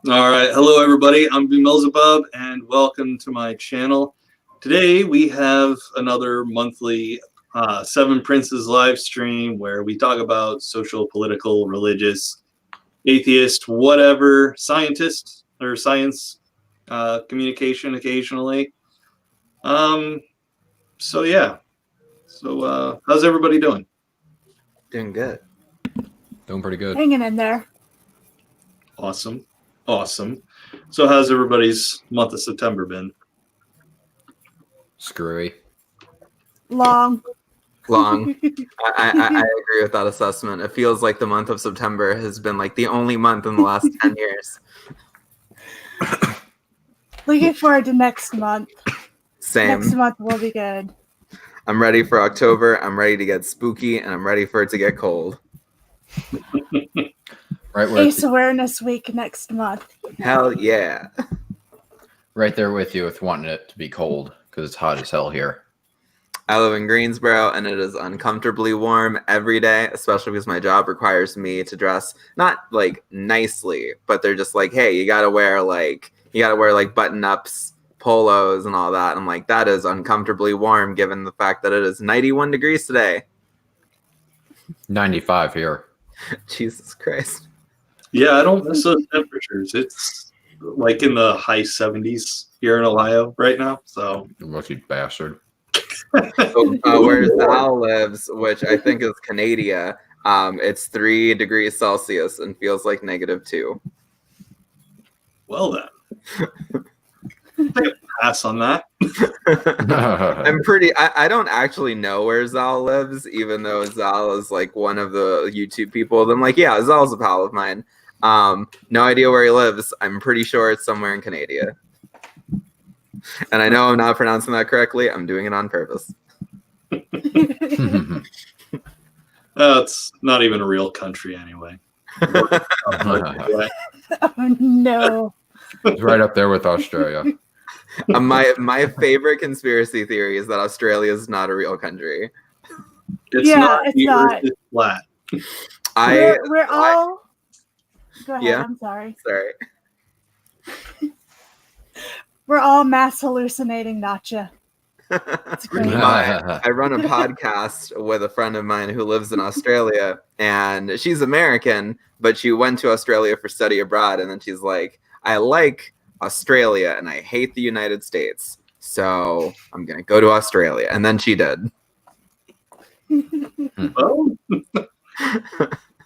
All right. Hello, everybody. I'm BMillzebub, and welcome to my channel. Today, we have another monthly Seven Princes live stream where we talk about social, political, religious, atheist, whatever, scientist or science communication occasionally. So, yeah. So, how's everybody doing? Doing good. Doing pretty good. Hanging in there. Awesome. So how's everybody's month of September been? Screwy. Long. I agree with that assessment. It feels like the month of September has been like the only month in the last 10 years. Looking forward to next month. Same. Next month will be good. I'm ready for October. I'm ready to get spooky, and I'm ready for it to get cold. Right where Ace Awareness Week next month. Hell yeah. right there with you with wanting it to be cold because it's hot as hell here. I live in Greensboro, and it is uncomfortably warm every day, especially because my job requires me to dress not like nicely, but they're just like, hey, you gotta wear like button-ups, polos, and all that. I'm like, that is uncomfortably warm given the fact that it is 91 degrees today. 95 here. Jesus Christ. Yeah, I don't miss those temperatures. It's like in the high 70s here in Ohio right now. So Lucky bastard. So, where Zal lives, which I think is Canada, it's 3 degrees Celsius and feels like -2. well then. Take a pass on that. I don't actually know where Zal lives, even though Zal is like one of the YouTube people. I'm like, yeah, Zal's a pal of mine. No idea where he lives. I'm pretty sure it's somewhere in Canada. And I know I'm not pronouncing that correctly. I'm doing it on purpose. It's not even a real country anyway. Oh, no. It's right up there with Australia. My favorite conspiracy theory is that Australia is not a real country. It's Yeah, not. it's The not. Earth is flat. We're all... Go ahead, Yeah. I'm sorry. Sorry. We're all mass hallucinating Nacha. It's great. I run a podcast with a friend of mine who lives in Australia, and she's American, but she went to Australia for study abroad, and then she's like, I like Australia and I hate the United States, so I'm gonna go to Australia. And then she did. Well,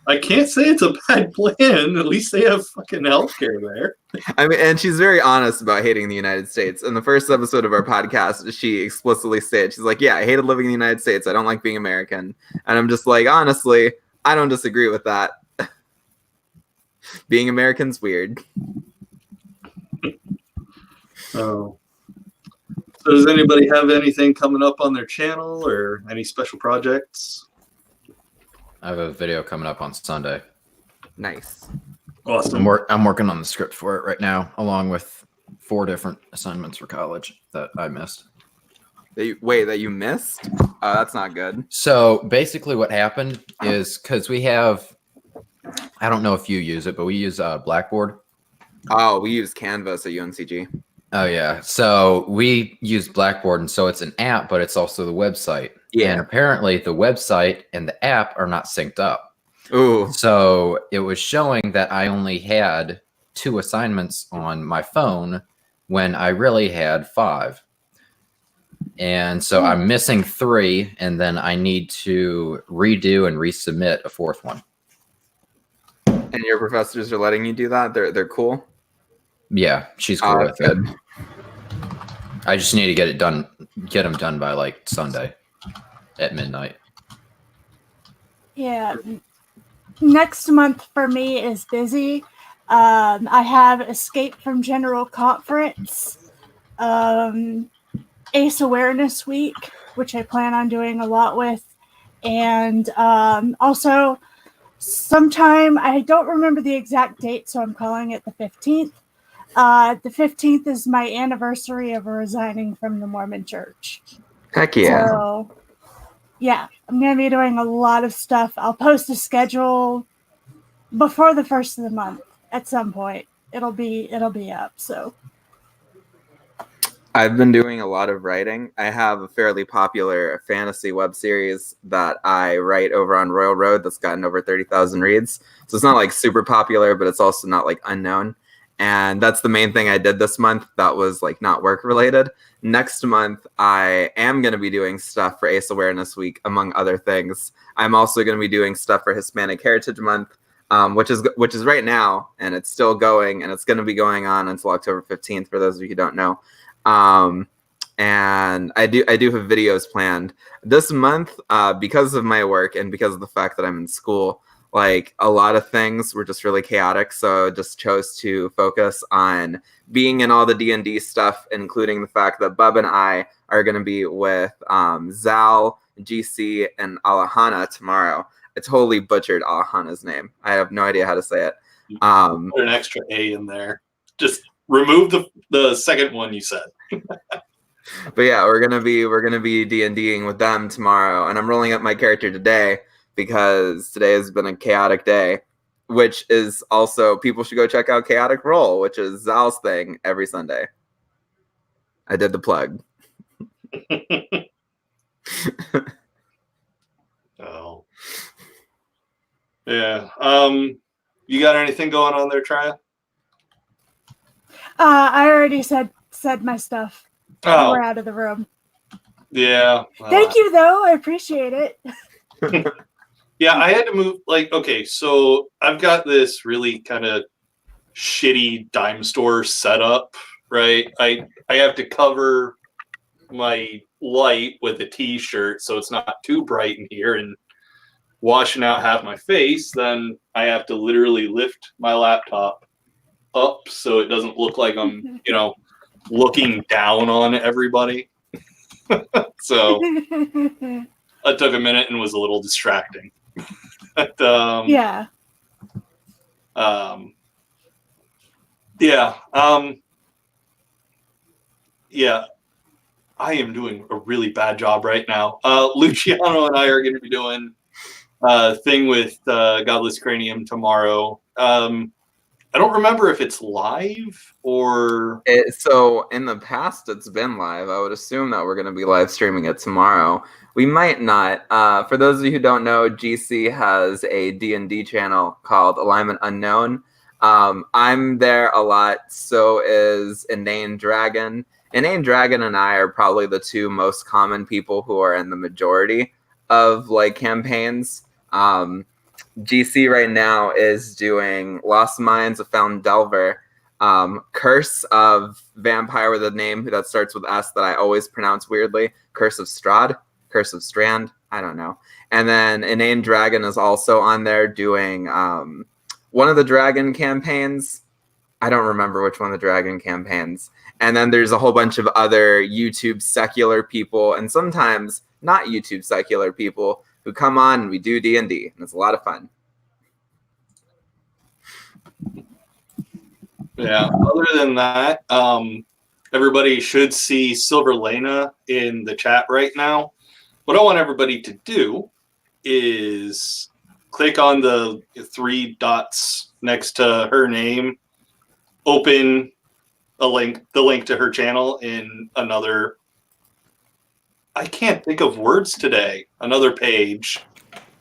I can't say it's a bad plan. At least they have fucking healthcare there. I mean, and she's very honest about hating the United States. In the first episode of our podcast, she explicitly said, she's like, yeah, I hated living in the United States. I don't like being American. And I'm just like, honestly, I don't disagree with that. Being American's weird. Oh. So does anybody have anything coming up on their channel or any special projects? I have a video coming up on Sunday. Nice. Awesome. I'm working on the script for it right now, along with 4 different assignments for college that I missed. That you missed? That's not good. So basically what happened is because we have, I don't know if you use it, but we use Blackboard. Oh, we use Canvas at UNCG. Oh, yeah. So we use Blackboard, and so it's an app, but it's also the website. Yeah. And apparently the website and the app are not synced up. Ooh. So it was showing that I only had 2 assignments on my phone when I really had 5. And so I'm missing 3, and then I need to redo and resubmit a 4th one. And your professors are letting you do that? They're cool? Yeah, she's cool with it. I just need to get them done by like Sunday at midnight. Yeah. Next month for me is busy. I have Escape from General Conference, Ace Awareness Week, which I plan on doing a lot with, and also sometime, I don't remember the exact date, so I'm calling it the 15th. The 15th is my anniversary of resigning from the Mormon Church. Heck yeah. So, yeah, I'm going to be doing a lot of stuff. I'll post a schedule before the first of the month at some point. it'll be up. So I've been doing a lot of writing. I have a fairly popular fantasy web series that I write over on Royal Road that's gotten over 30,000 reads. So it's not like super popular, but it's also not like unknown. And that's the main thing I did this month that was like not work related. Next month, I am going to be doing stuff for Ace Awareness Week, among other things. I'm also going to be doing stuff for Hispanic Heritage Month, which is right now, and it's still going, and it's going to be going on until October 15th for those of you who don't know. And I do have videos planned this month because of my work and because of the fact that I'm in school. Like a lot of things were just really chaotic, so I just chose to focus on being in all the D&D stuff, including the fact that Bub and I are going to be with Zal, GC, and Alahana tomorrow. I totally butchered Alahana's name. I have no idea how to say it. Put an extra A in there. Just remove the second one you said. But yeah, we're gonna be D&Ding with them tomorrow, and I'm rolling up my character today because today has been a chaotic day, which is also, people should go check out Chaotic Roll, which is Zal's thing every Sunday. I did the plug. Oh. Yeah. You got anything going on there, Triad? I already said my stuff. Oh. We're out of the room. Yeah. Thank you, though. I appreciate it. Yeah, I had to move. Like, okay, so I've got this really kind of shitty dime store setup, right? I have to cover my light with a t-shirt so it's not too bright in here, and washing out half my face. Then I have to literally lift my laptop up so it doesn't look like I'm, looking down on everybody. So it took a minute and was a little distracting. But, yeah. Yeah. I am doing a really bad job right now. Luciano and I are going to be doing a thing with Godless Cranium tomorrow. I don't remember if it's live or... So in the past, it's been live. I would assume that we're going to be live streaming it tomorrow. We might not. For those of you who don't know, GC has a D&D channel called Alignment Unknown. I'm there a lot. So is Inane Dragon. Inane Dragon and I are probably the two most common people who are in the majority of like campaigns. GC right now is doing Lost Mines of Found Delver, Curse of Vampire with a name that starts with S that I always pronounce weirdly, Curse of Strahd, Curse of Strand, I don't know. And then Inane Dragon is also on there doing one of the dragon campaigns. I don't remember which one of the dragon campaigns. And then there's a whole bunch of other YouTube secular people and sometimes not YouTube secular people who come on and we do D&D, and it's a lot of fun. Yeah, other than that, everybody should see Silver Lena in the chat right now. What I want everybody to do is click on the 3 dots next to her name, open the link to her channel in another, I can't think of words today, another page,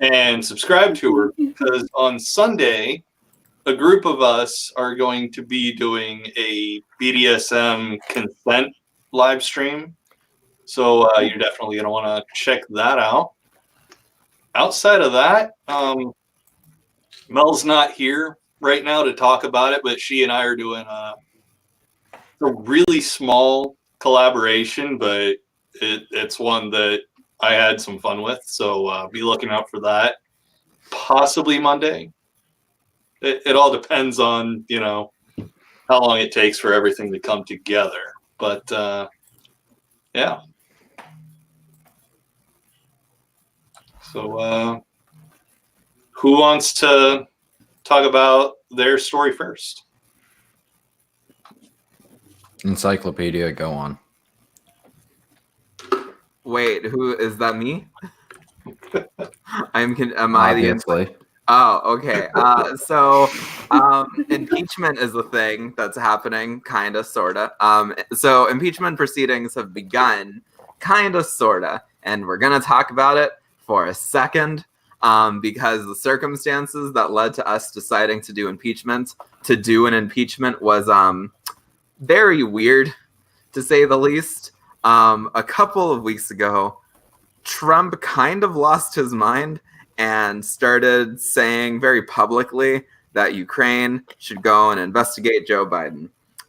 and subscribe to her, because on Sunday, a group of us are going to be doing a BDSM consent live stream. So you're definitely going to want to check that out. Outside of that, Mel's not here right now to talk about it, but she and I are doing a really small collaboration, but it's one that I had some fun with. So be looking out for that. Possibly Monday. It all depends on, how long it takes for everything to come together. But, yeah. So, who wants to talk about their story first? Encyclopedia, go on. Wait, who is that? Me? Am I the Obviously. Oh, okay. Impeachment is a thing that's happening, kind of, sort of. So impeachment proceedings have begun, kind of, sort of, and we're going to talk about it for a second because the circumstances that led to us deciding to do an impeachment was very weird, to say the least. A couple of weeks ago, Trump kind of lost his mind and started saying very publicly that Ukraine should go and investigate Joe Biden.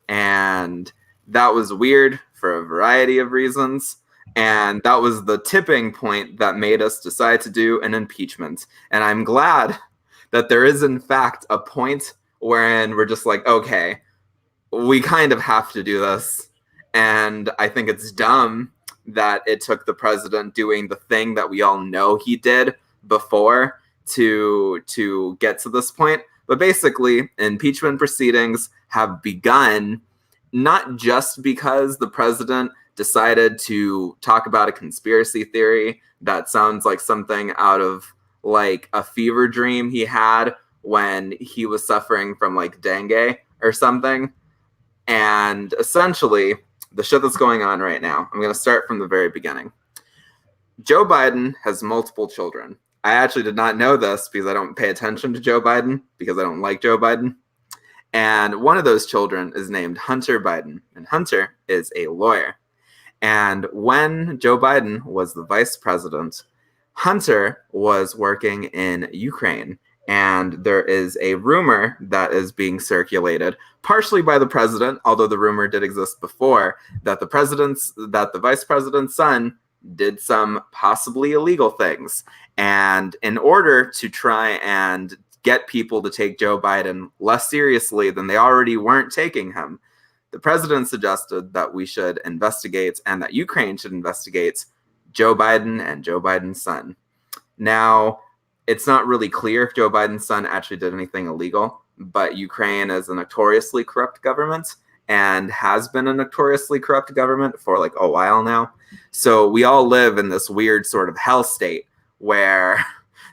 And that was weird for a variety of reasons. And that was the tipping point that made us decide to do an impeachment. And I'm glad that there is, in fact, a point wherein we're just like, okay, we kind of have to do this. And I think it's dumb that it took the president doing the thing that we all know he did before to get to this point. But basically, impeachment proceedings have begun not just because the president decided to talk about a conspiracy theory that sounds like something out of like a fever dream he had when he was suffering from like dengue or something. And essentially, the shit that's going on right now, I'm going to start from the very beginning. Joe Biden has multiple children. I actually did not know this because I don't pay attention to Joe Biden because I don't like Joe Biden. And one of those children is named Hunter Biden. And Hunter is a lawyer. And when Joe Biden was the vice president, Hunter was working in Ukraine. And there is a rumor that is being circulated, partially by the president, although the rumor did exist before, that the vice president's son did some possibly illegal things. And in order to try and get people to take Joe Biden less seriously than they already weren't taking him, the president suggested that we should investigate and that Ukraine should investigate Joe Biden and Joe Biden's son. Now, it's not really clear if Joe Biden's son actually did anything illegal, but Ukraine is a notoriously corrupt government and has been a notoriously corrupt government for like a while now. So we all live in this weird sort of hell state where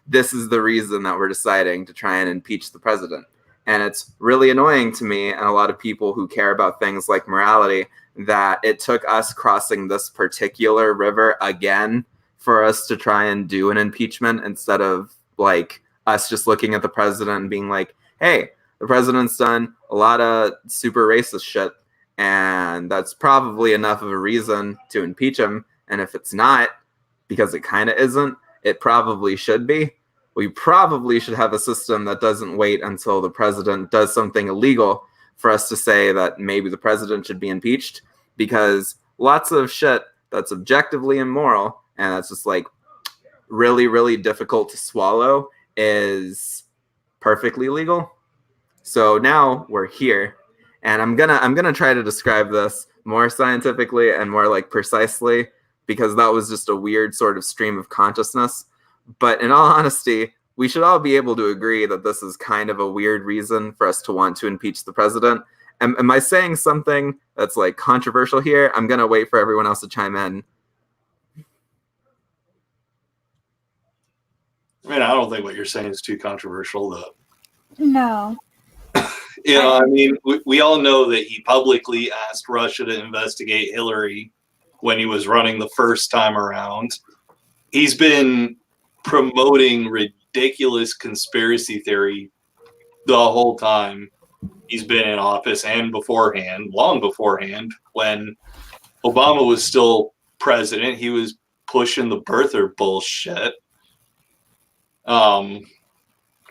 this is the reason that we're deciding to try and impeach the president. And it's really annoying to me and a lot of people who care about things like morality that it took us crossing this particular river again for us to try and do an impeachment instead of like us just looking at the president and being like, hey, the president's done a lot of super racist shit, and that's probably enough of a reason to impeach him. And if it's not, because it kind of isn't, it probably should be. We probably should have a system that doesn't wait until the president does something illegal for us to say that maybe the president should be impeached, because lots of shit that's objectively immoral and that's just like really, really difficult to swallow is perfectly legal. So now we're here, and I'm gonna try to describe this more scientifically and more like precisely, because that was just a weird sort of stream of consciousness. But in all honesty, we should all be able to agree that this is kind of a weird reason for us to want to impeach the president. Am I saying something that's like controversial here? I'm gonna wait for everyone else to chime in. I mean, I don't think what you're saying is too controversial, though. No. I mean, we all know that he publicly asked Russia to investigate Hillary when he was running the first time around. He's been promoting ridiculous conspiracy theory the whole time he's been in office and beforehand, long beforehand, when Obama was still president. He was pushing the birther bullshit.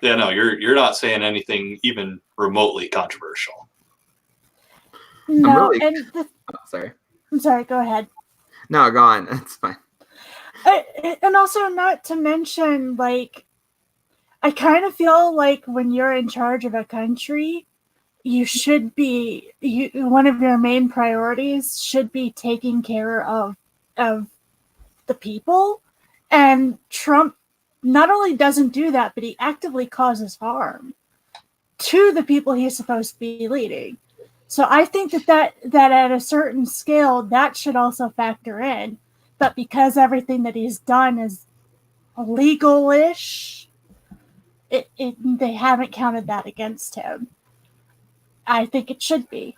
Yeah, no, you're not saying anything even remotely controversial. No, Sorry. I'm sorry, go ahead. No, go on. It's fine. And also, not to mention, like, I kind of feel like when you're in charge of a country, you should be, one of your main priorities should be taking care of the people. And Trump not only doesn't do that, but he actively causes harm to the people he's supposed to be leading. So I think that at a certain scale, that should also factor in. But because everything that he's done is illegal-ish, they haven't counted that against him. I think it should be.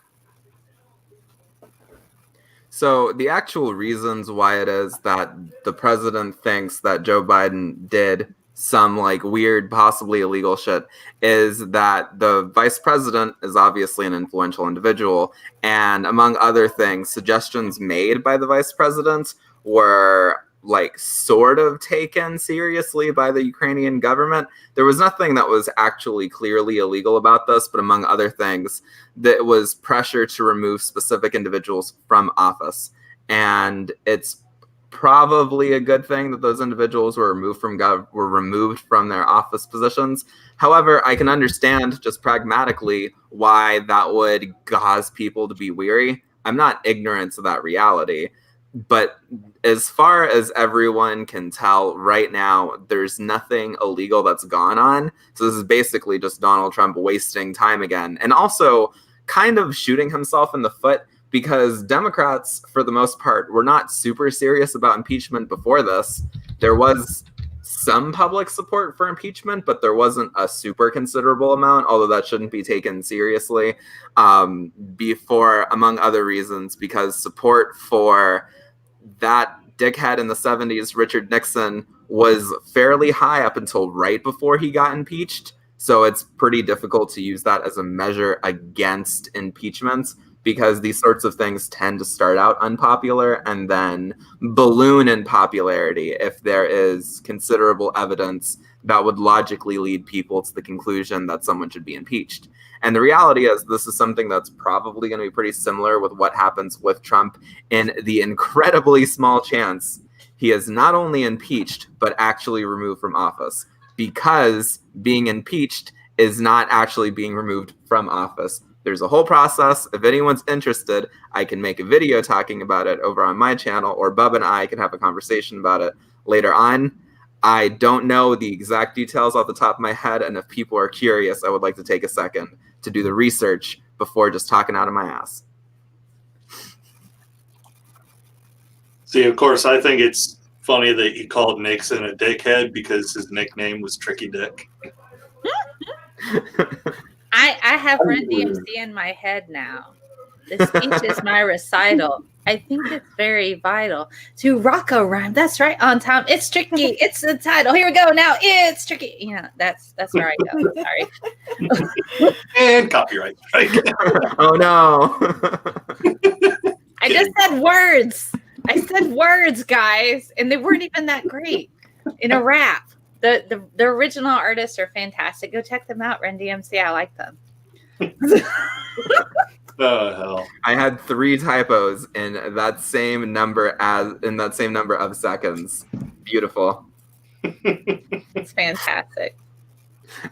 So the actual reasons why it is that the president thinks that Joe Biden did some like weird, possibly illegal shit is that the vice president is obviously an influential individual. And among other things, suggestions made by the vice president were like sort of taken seriously by the Ukrainian government. There was nothing that was actually clearly illegal about this, but among other things, that was pressure to remove specific individuals from office. And it's probably a good thing that those individuals were removed from their office positions. However, I can understand just pragmatically why that would cause people to be weary. I'm not ignorant to that reality. But as far as everyone can tell right now, there's nothing illegal that's gone on. So this is basically just Donald Trump wasting time again. And also kind of shooting himself in the foot because Democrats, for the most part, were not super serious about impeachment before this. There was some public support for impeachment, but there wasn't a super considerable amount, although that shouldn't be taken seriously before, among other reasons, because support for that dickhead in the 70s, Richard Nixon, was fairly high up until right before he got impeached. So it's pretty difficult to use that as a measure against impeachments because these sorts of things tend to start out unpopular and then balloon in popularity if there is considerable evidence that would logically lead people to the conclusion that someone should be impeached. And the reality is this is something that's probably going to be pretty similar with what happens with Trump in the incredibly small chance he is not only impeached, but actually removed from office, because being impeached is not actually being removed from office. There's a whole process. If anyone's interested, I can make a video talking about it over on my channel, or Bub and I can have a conversation about it later on. I don't know the exact details off the top of my head, and if people are curious, I would like to take a second to do the research before just talking out of my ass. See, of course, I think it's funny that you called Nixon a dickhead because his nickname was Tricky Dick. I have Run DMC in my head now. The speech is my recital. I think it's very vital to rock a rhyme. That's right, on time. It's tricky. It's the title. Here we go. Now it's tricky. You know, that's where I go. Sorry. And copyright strike. Oh no. I just said words. I said words, guys, and they weren't even that great in a rap. The original artists are fantastic. Go check them out, Run DMC. I like them. Oh hell! I had 3 typos in that same number of seconds. Beautiful. It's fantastic.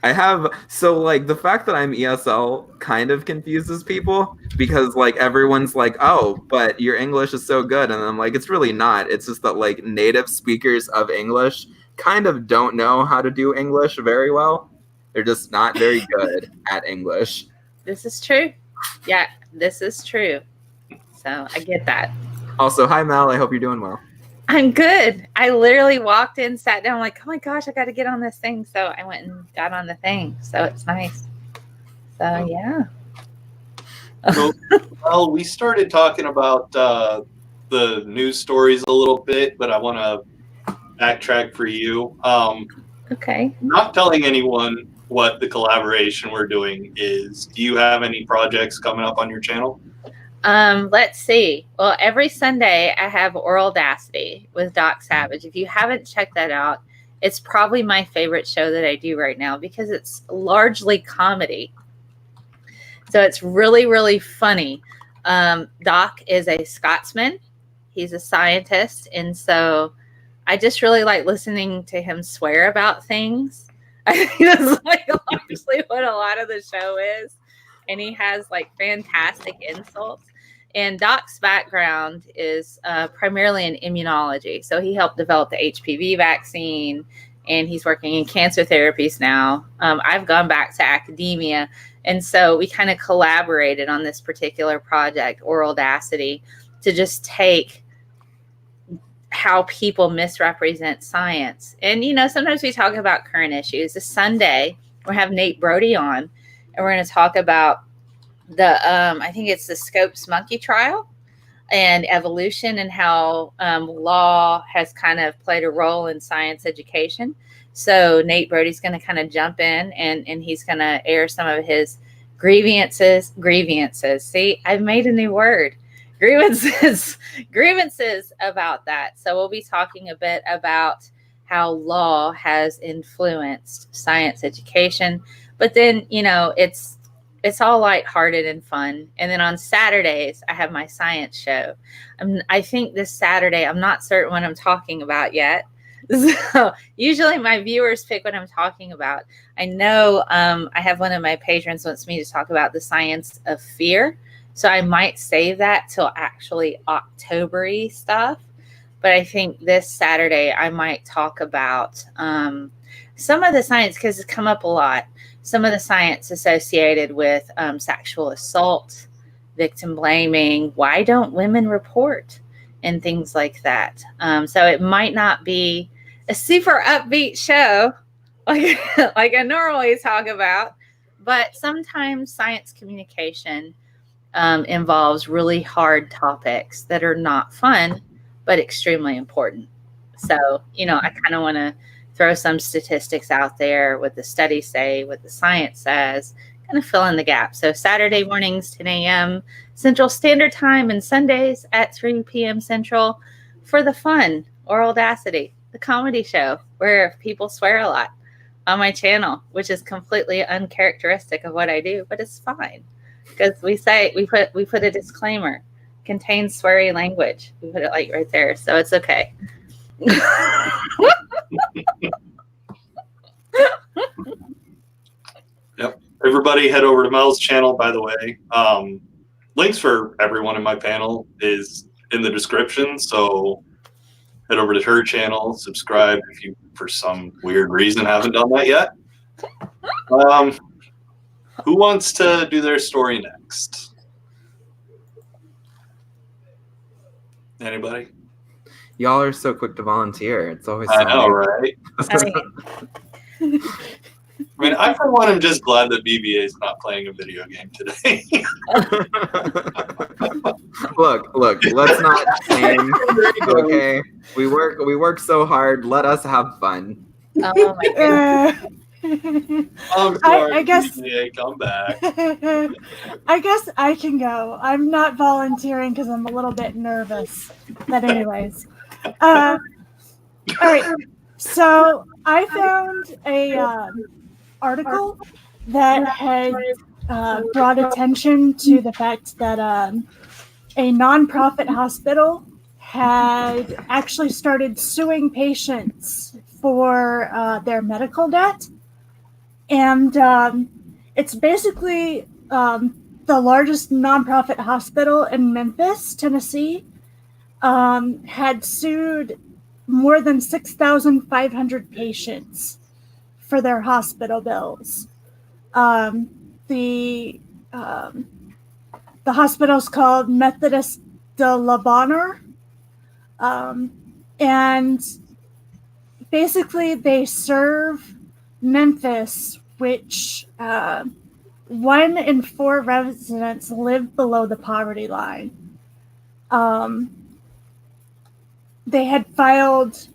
I have, so like the fact that I'm ESL kind of confuses people because like everyone's like, oh, but your English is so good. And I'm like, it's really not. It's just that like native speakers of English kind of don't know how to do English very well. They're just not very good at English. This is true. Yeah, this is true. So I get that. Also, hi Mel, I hope you're doing well. I'm good. I literally walked in, sat down, like, oh my gosh, I got to get on this thing. So I went and got on the thing. So it's nice. So yeah. Well, we started talking about the news stories a little bit, but I want to backtrack for you. Okay. Not telling anyone what the collaboration we're doing is. Do you have any projects coming up on your channel? Let's see. Well, every Sunday I have Oral Audacity with Doc Savage. If you haven't checked that out, it's probably my favorite show that I do right now because it's largely comedy. So it's really, really funny. Doc is a Scotsman. He's a scientist. And so I just really like listening to him swear about things. I think that's like largely what a lot of the show is. And he has like fantastic insults. And Doc's background is primarily in immunology. So he helped develop the HPV vaccine, and he's working in cancer therapies now. I've gone back to academia. And so we kind of collaborated on this particular project, Oral Audacity, to just take how people misrepresent science. And, sometimes we talk about current issues. This Sunday, we'll have Nate Brody on, and we're going to talk about the, I think it's the Scopes monkey trial and evolution, and how law has kind of played a role in science education. So Nate Brody's going to kind of jump in, and he's going to air some of his grievances. See, I've made a new word. Grievances about that. So we'll be talking a bit about how law has influenced science education, but then, it's all lighthearted and fun. And then on Saturdays, I have my science show. I think this Saturday, I'm not certain what I'm talking about yet. So usually my viewers pick what I'm talking about. I know I have one of my patrons wants me to talk about the science of fear. So I might save that till actually October-y stuff. But I think this Saturday I might talk about some of the science, because it's come up a lot. Some of the science associated with sexual assault, victim blaming, why don't women report, and things like that. So it might not be a super upbeat show like I normally talk about, but sometimes science communication involves really hard topics that are not fun, but extremely important. So, I kind of want to throw some statistics out there, what the studies say, what the science says, kind of fill in the gap. So Saturday mornings, 10 a.m. Central Standard Time, and Sundays at 3 p.m. Central for the fun, or Audacity, the comedy show where people swear a lot on my channel, which is completely uncharacteristic of what I do, but it's fine. Because we put a disclaimer, contains sweary language. We put it like right there, so it's okay. Yep. Everybody head over to Mel's channel, by the way. Links for everyone in my panel is in the description, so head over to her channel, subscribe if you, for some weird reason, haven't done that yet. Who wants to do their story next? Anybody? Y'all are so quick to volunteer. It's always I so know, amazing. right? I mean, I for one am just glad that BBA is not playing a video game today. Look, let's not shame. Okay. We work so hard. Let us have fun. Oh my goodness. I'm sorry, I guess BBA, come back. I guess I can go. I'm not volunteering because I'm a little bit nervous. But anyways, all right. So I found a article that had brought attention to the fact that a nonprofit hospital had actually started suing patients for their medical debt. And it's basically the largest nonprofit hospital in Memphis, Tennessee, had sued more than 6,500 patients for their hospital bills. The hospital's called Methodist de La Bonheur, and basically they serve Memphis, which 1 in 4 residents live below the poverty line. They had filed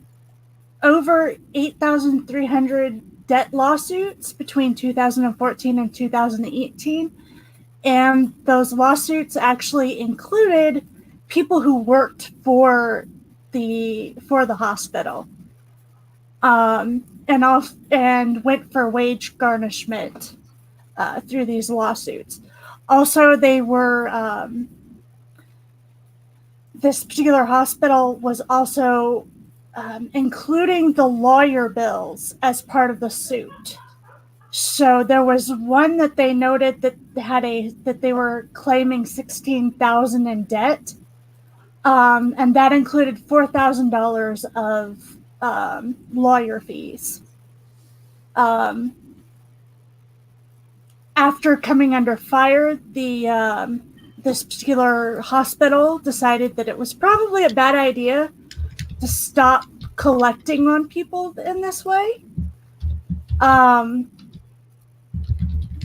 over 8,300 debt lawsuits between 2014 and 2018. And those lawsuits actually included people who worked for the hospital, and went for wage garnishment through these lawsuits. Also, they were this particular hospital was also including the lawyer bills as part of the suit. So there was one that they noted that that they were claiming $16,000 in debt, and that included $4,000 of lawyer fees. After coming under fire, this particular hospital decided that it was probably a bad idea to stop collecting on people in this way.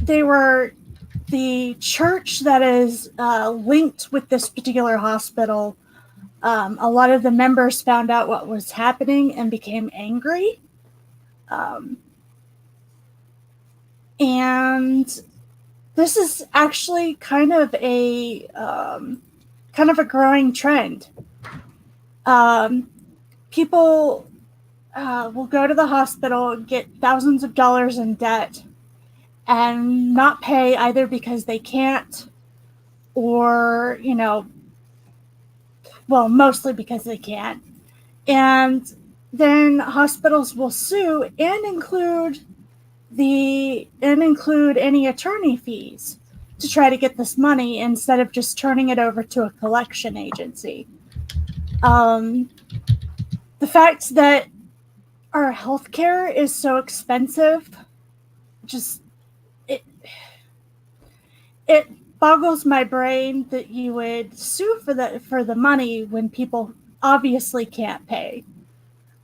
They were the church that is linked with this particular hospital. A lot of the members found out what was happening and became angry. And this is actually kind of a growing trend. People will go to the hospital, get thousands of dollars in debt, and not pay either because they can't, or, mostly because they can't. And then hospitals will sue and include any attorney fees to try to get this money instead of just turning it over to a collection agency. The fact that our healthcare is so expensive, it boggles my brain that you would sue for the money when people obviously can't pay.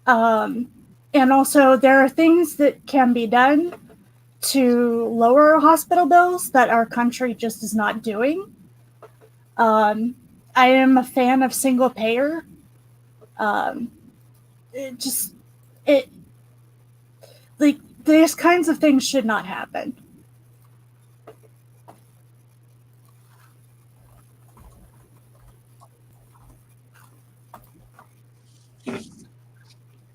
And also, there are things that can be done to lower hospital bills that our country just is not doing. I am a fan of single payer. These kinds of things should not happen.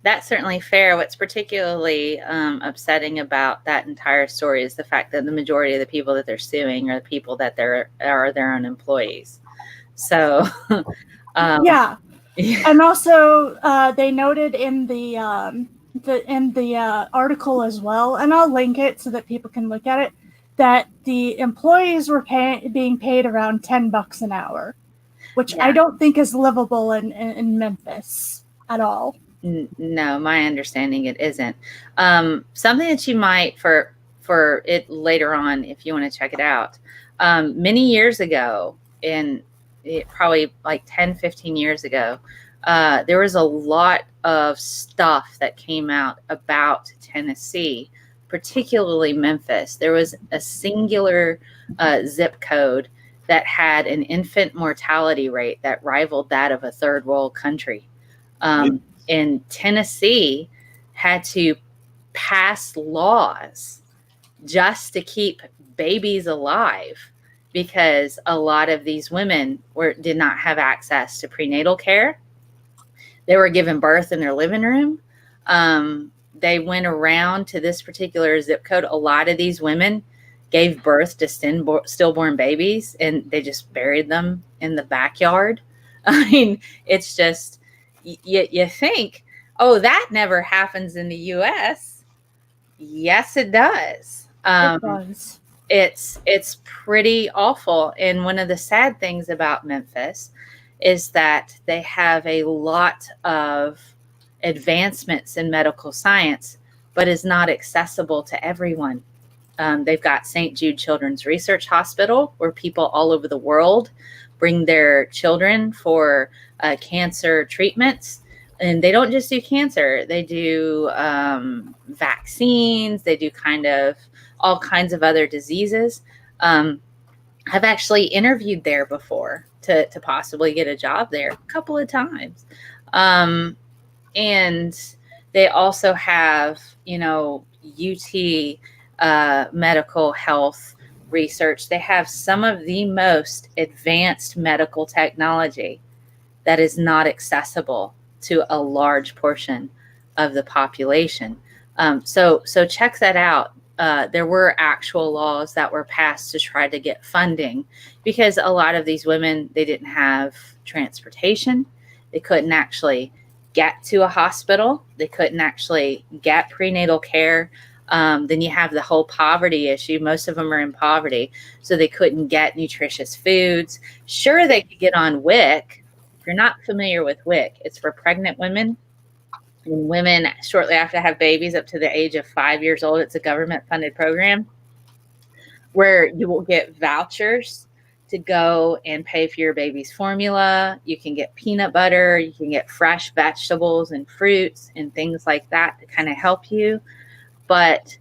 That's certainly fair. What's particularly upsetting about that entire story is the fact that the majority of the people that they're suing are the people that are their own employees. So, yeah. And also, they noted in the article as well, and I'll link it so that people can look at it, that the employees were being paid around $10 an hour, which I don't think is livable in Memphis at all. No, my understanding it isn't. Something that you might for it later on, if you want to check it out. Many years ago, probably like 10, 15 years ago, there was a lot of stuff that came out about Tennessee, particularly Memphis. There was a singular zip code that had an infant mortality rate that rivaled that of a third world country. And Tennessee had to pass laws just to keep babies alive because a lot of these women did not have access to prenatal care. They were given birth in their living room. They went around to this particular zip code. A lot of these women gave birth to stillborn babies, and they just buried them in the backyard. I mean, it's just... You think, oh, that never happens in the U.S. Yes, it does. It does. It's pretty awful. And one of the sad things about Memphis is that they have a lot of advancements in medical science, but is not accessible to everyone. They've got St. Jude Children's Research Hospital, where people all over the world bring their children for cancer treatments. And they don't just do cancer. They do vaccines. They do all kinds of other diseases. I've actually interviewed there before to possibly get a job there a couple of times. And they also have, UT medical health research. They have some of the most advanced medical technology that is not accessible to a large portion of the population. So check that out. There were actual laws that were passed to try to get funding because a lot of these women, they didn't have transportation. They couldn't actually get to a hospital. They couldn't actually get prenatal care. Then you have the whole poverty issue. Most of them are in poverty, so they couldn't get nutritious foods. Sure, they could get on WIC. If you're not familiar with WIC, it's for pregnant women and women shortly after have babies up to the age of 5 years old. It's a government-funded program where you will get vouchers to go and pay for your baby's formula. You can get peanut butter, you can get fresh vegetables and fruits and things like that to kind of help you. But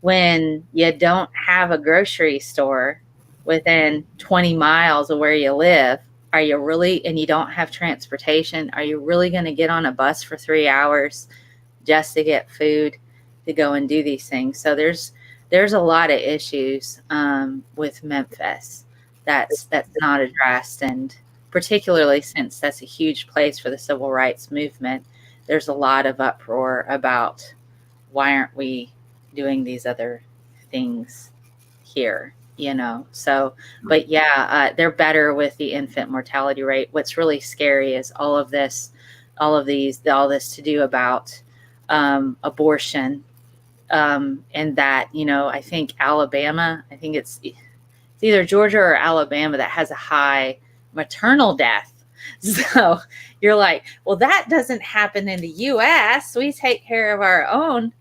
when you don't have a grocery store within 20 miles of where you live, are you really, and you don't have transportation, are you really going to get on a bus for 3 hours just to get food to go and do these things? So there's a lot of issues with Memphis that's not addressed, and particularly since that's a huge place for the civil rights movement, there's a lot of uproar about why aren't we doing these other things here, you know? So, but yeah, they're better with the infant mortality rate. What's really scary is all this to do about abortion, and that, you know, I think Alabama, I think it's either Georgia or Alabama that has a high maternal death. So you're like, well, that doesn't happen in the US. We take care of our own.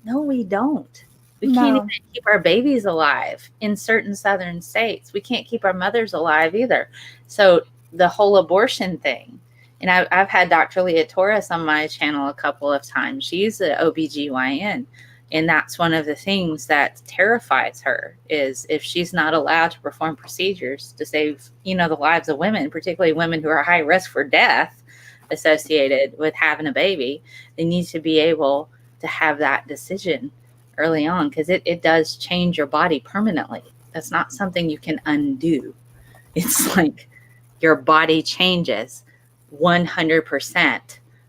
No, we don't. We can't even keep our babies alive in certain southern states. We can't keep our mothers alive either. So the whole abortion thing, and I've had Dr. Leah Torres on my channel a couple of times. She's an OBGYN. And that's one of the things that terrifies her, is if she's not allowed to perform procedures to save, you know, the lives of women, particularly women who are high risk for death associated with having a baby, they need to be able to have that decision early on, because it does change your body permanently. That's not something you can undo. It's like your body changes 100%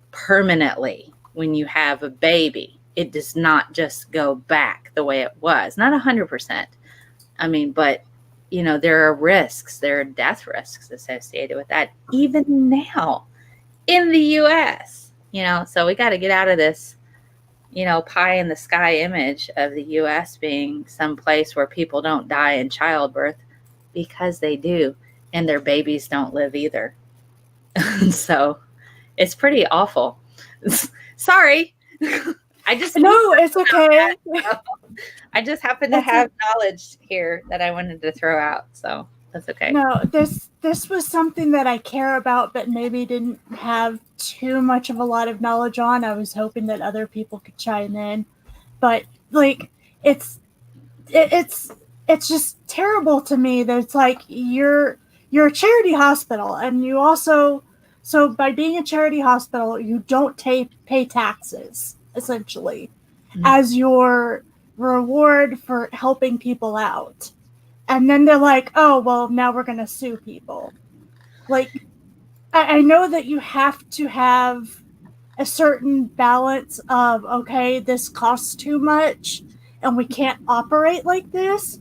permanently when you have a baby. It does not just go back the way it was. Not 100%. I mean, but, you know, there are risks. There are death risks associated with that, even now in the U.S., you know. So we got to get out of this, you know, pie in the sky image of the U.S. being some place where people don't die in childbirth, because they do, and their babies don't live either. So it's pretty awful. Sorry. It's okay. I just happen to have knowledge here that I wanted to throw out, so that's okay. No, this was something that I care about, but maybe didn't have too much of a lot of knowledge on. I was hoping that other people could chime in, but like it's just terrible to me that it's like you're a charity hospital, and you also, so by being a charity hospital, you don't pay taxes, essentially, as your reward for helping people out. And then they're like, oh, well, now we're going to sue people. Like, I know that you have to have a certain balance of, okay, this costs too much and we can't operate like this.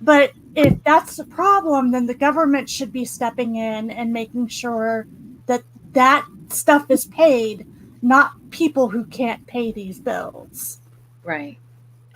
But if that's the problem, then the government should be stepping in and making sure that that stuff is paid, not people who can't pay these bills. Right.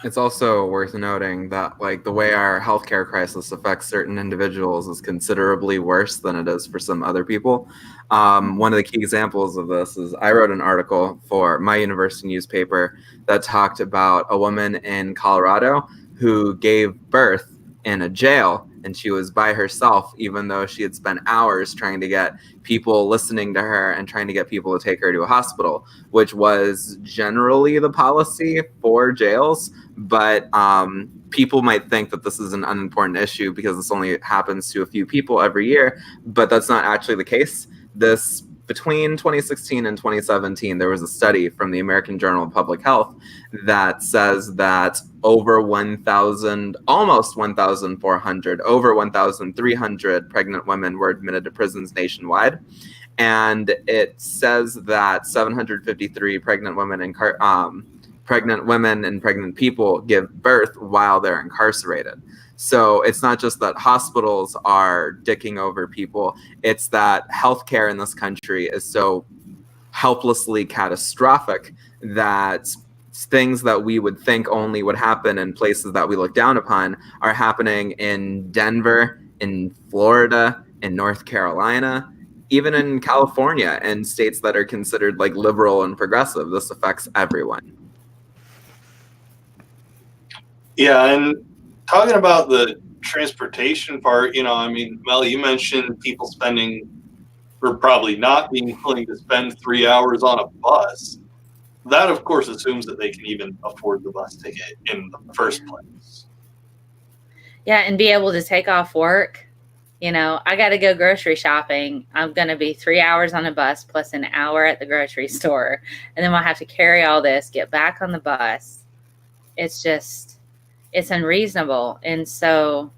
It's also worth noting that, like, the way our healthcare crisis affects certain individuals is considerably worse than it is for some other people. One of the key examples of this is I wrote an article for my university newspaper that talked about a woman in Colorado who gave birth in a jail, and she was by herself, even though she had spent hours trying to get people listening to her and trying to get people to take her to a hospital, which was generally the policy for jails. But people might think that this is an unimportant issue because this only happens to a few people every year, but that's not actually the case. Between 2016 and 2017, there was a study from the American Journal of Public Health that says that over 1,000, almost 1,400, over 1,300 pregnant women were admitted to prisons nationwide. And it says that 753 pregnant women and pregnant people give birth while they're incarcerated. So it's not just that hospitals are dicking over people, it's that healthcare in this country is so helplessly catastrophic that things that we would think only would happen in places that we look down upon are happening in Denver, in Florida, in North Carolina, even in California, and states that are considered like liberal and progressive. This affects everyone. Yeah, and talking about the transportation part, I mean, Mel, you mentioned people spending, or probably not being willing to spend 3 hours on a bus. That, of course, assumes that they can even afford the bus ticket in the first place. Yeah, and be able to take off work. I got to go grocery shopping. I'm going to be 3 hours on a bus plus an hour at the grocery store. And then we'll have to carry all this, get back on the bus. It's unreasonable. And so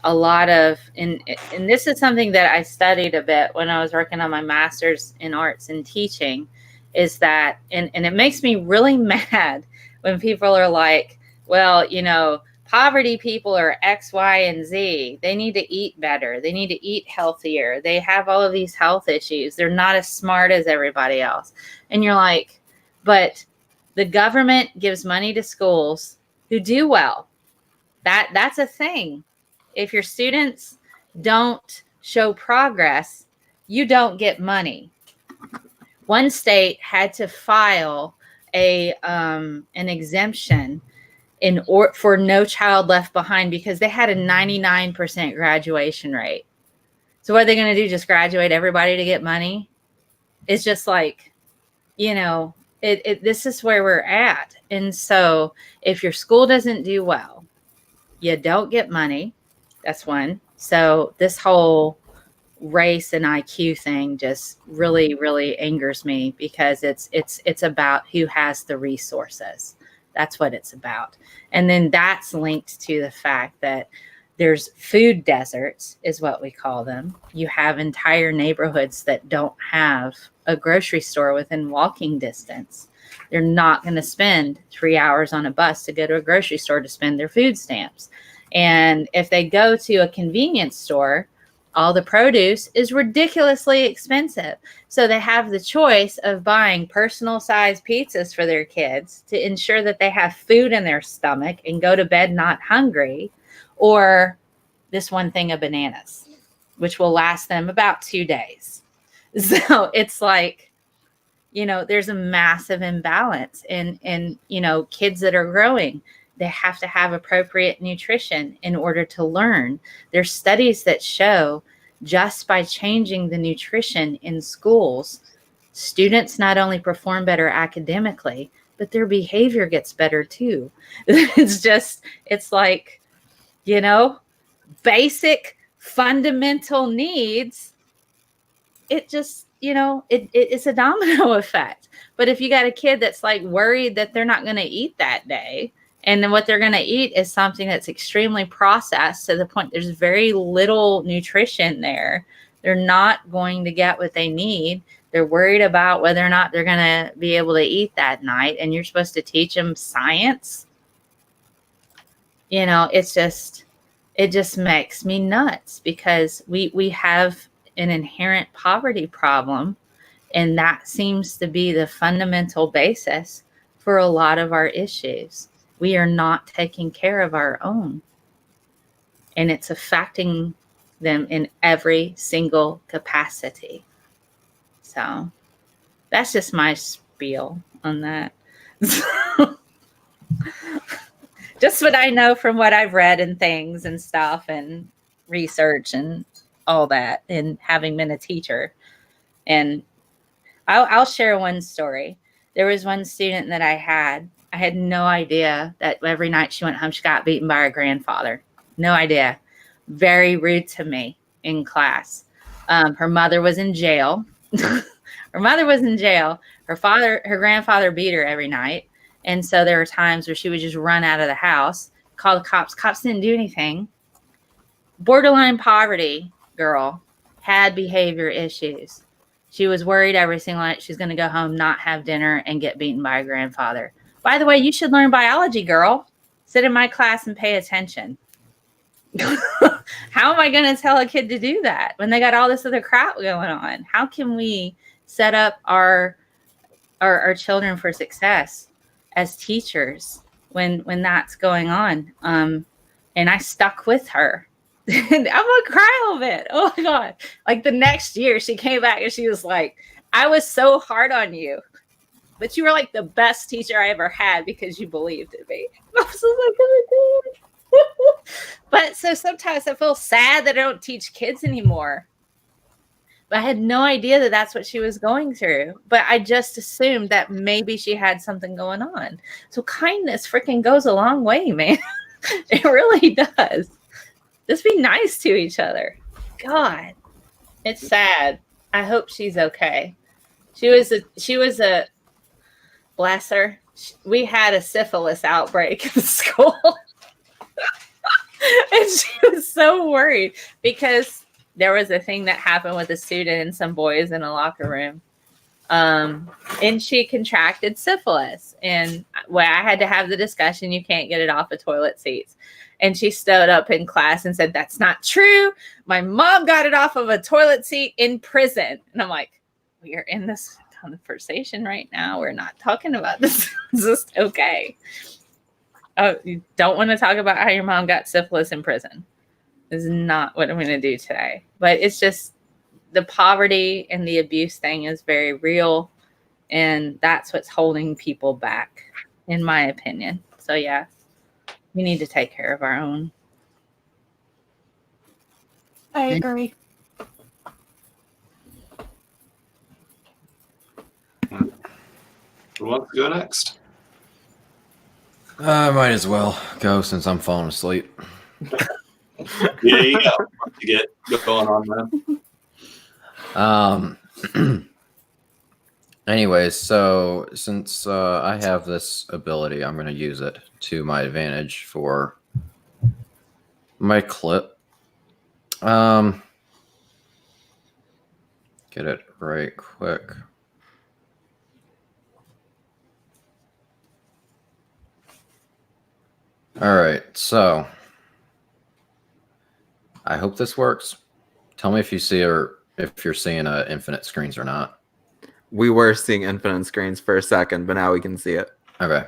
a lot of, and this is something that I studied a bit when I was working on my master's in arts and teaching, is that, and it makes me really mad when people are like, well, poverty people are X, Y, and Z. They need to eat better. They need to eat healthier. They have all of these health issues. They're not as smart as everybody else. And you're like, but the government gives money to schools who do well. That's a thing. If your students don't show progress, you don't get money. One state had to file an exemption for No Child Left Behind because they had a 99% graduation rate. So what are they going to do? Just graduate everybody to get money? It's just like, this is where we're at. And so if your school doesn't do well, you don't get money. That's one. So this whole race and IQ thing just really, really angers me because it's about who has the resources. That's what it's about. And then that's linked to the fact that there's food deserts, is what we call them. You have entire neighborhoods that don't have a grocery store within walking distance. They're not going to spend 3 hours on a bus to go to a grocery store to spend their food stamps. And if they go to a convenience store, all the produce is ridiculously expensive. So they have the choice of buying personal size pizzas for their kids to ensure that they have food in their stomach and go to bed not hungry, or this one thing of bananas, which will last them about 2 days. So it's like, there's a massive imbalance in kids that are growing. They have to have appropriate nutrition in order to learn. There's studies that show just by changing the nutrition in schools, students not only perform better academically, but their behavior gets better too. It's like, basic fundamental needs. It just, it's a domino effect. But if you got a kid that's like worried that they're not going to eat that day, and then what they're going to eat is something that's extremely processed to the point there's very little nutrition there, they're not going to get what they need. They're worried about whether or not they're going to be able to eat that night. And you're supposed to teach them science. It just makes me nuts because we have an inherent poverty problem. And that seems to be the fundamental basis for a lot of our issues. We are not taking care of our own. And it's affecting them in every single capacity. So that's just my spiel on that. Just what I know from what I've read and things and stuff and research and all that, and having been a teacher. And I'll share one story. There was one student that I had no idea that every night she went home, she got beaten by her grandfather. No idea. Very rude to me in class. Her mother was in jail. Her grandfather beat her every night. And so there were times where she would just run out of the house, call the cops. Cops didn't do anything. Borderline poverty girl, had behavior issues. She was worried every single night she's going to go home, not have dinner, and get beaten by her grandfather. By the way, you should learn biology, girl. Sit in my class and pay attention. How am I going to tell a kid to do that when they got all this other crap going on? How can we set up our children for success as teachers when that's going on? And I stuck with her. I'm going to cry a little bit. Oh, my God. Like the next year, she came back and she was like, I was so hard on you. But you were like the best teacher I ever had because you believed in me. I was like, oh my God. But so sometimes I feel sad that I don't teach kids anymore. But I had no idea that that's what she was going through. But I just assumed that maybe she had something going on. So kindness freaking goes a long way, man. It really does. Just be nice to each other. God, it's sad. I hope she's okay. She was a bless her. We had a syphilis outbreak in school. And she was so worried because there was a thing that happened with a student and some boys in a locker room. And she contracted syphilis. And well, I had to have the discussion. You can't get it off of toilet seats. And she stood up in class and said, "That's not true. My mom got it off of a toilet seat in prison." And I'm like, we are in this conversation right now. We're not talking about this. Is this okay? Oh, you don't want to talk about how your mom got syphilis in prison. This is not what I'm going to do today. But it's just the poverty and the abuse thing is very real. And that's what's holding people back, in my opinion. So, yeah, we need to take care of our own. I agree. Who wants to go next? I might as well go since I'm falling asleep. Yeah, you go. To get going on that. Anyways, so since I have this ability, I'm going to use it to my advantage for my clip. Get it right quick. All right, so I hope this works. Tell me if you see or if you're seeing infinite screens or not. We were seeing infinite screens for a second, but now we can see it. Okay.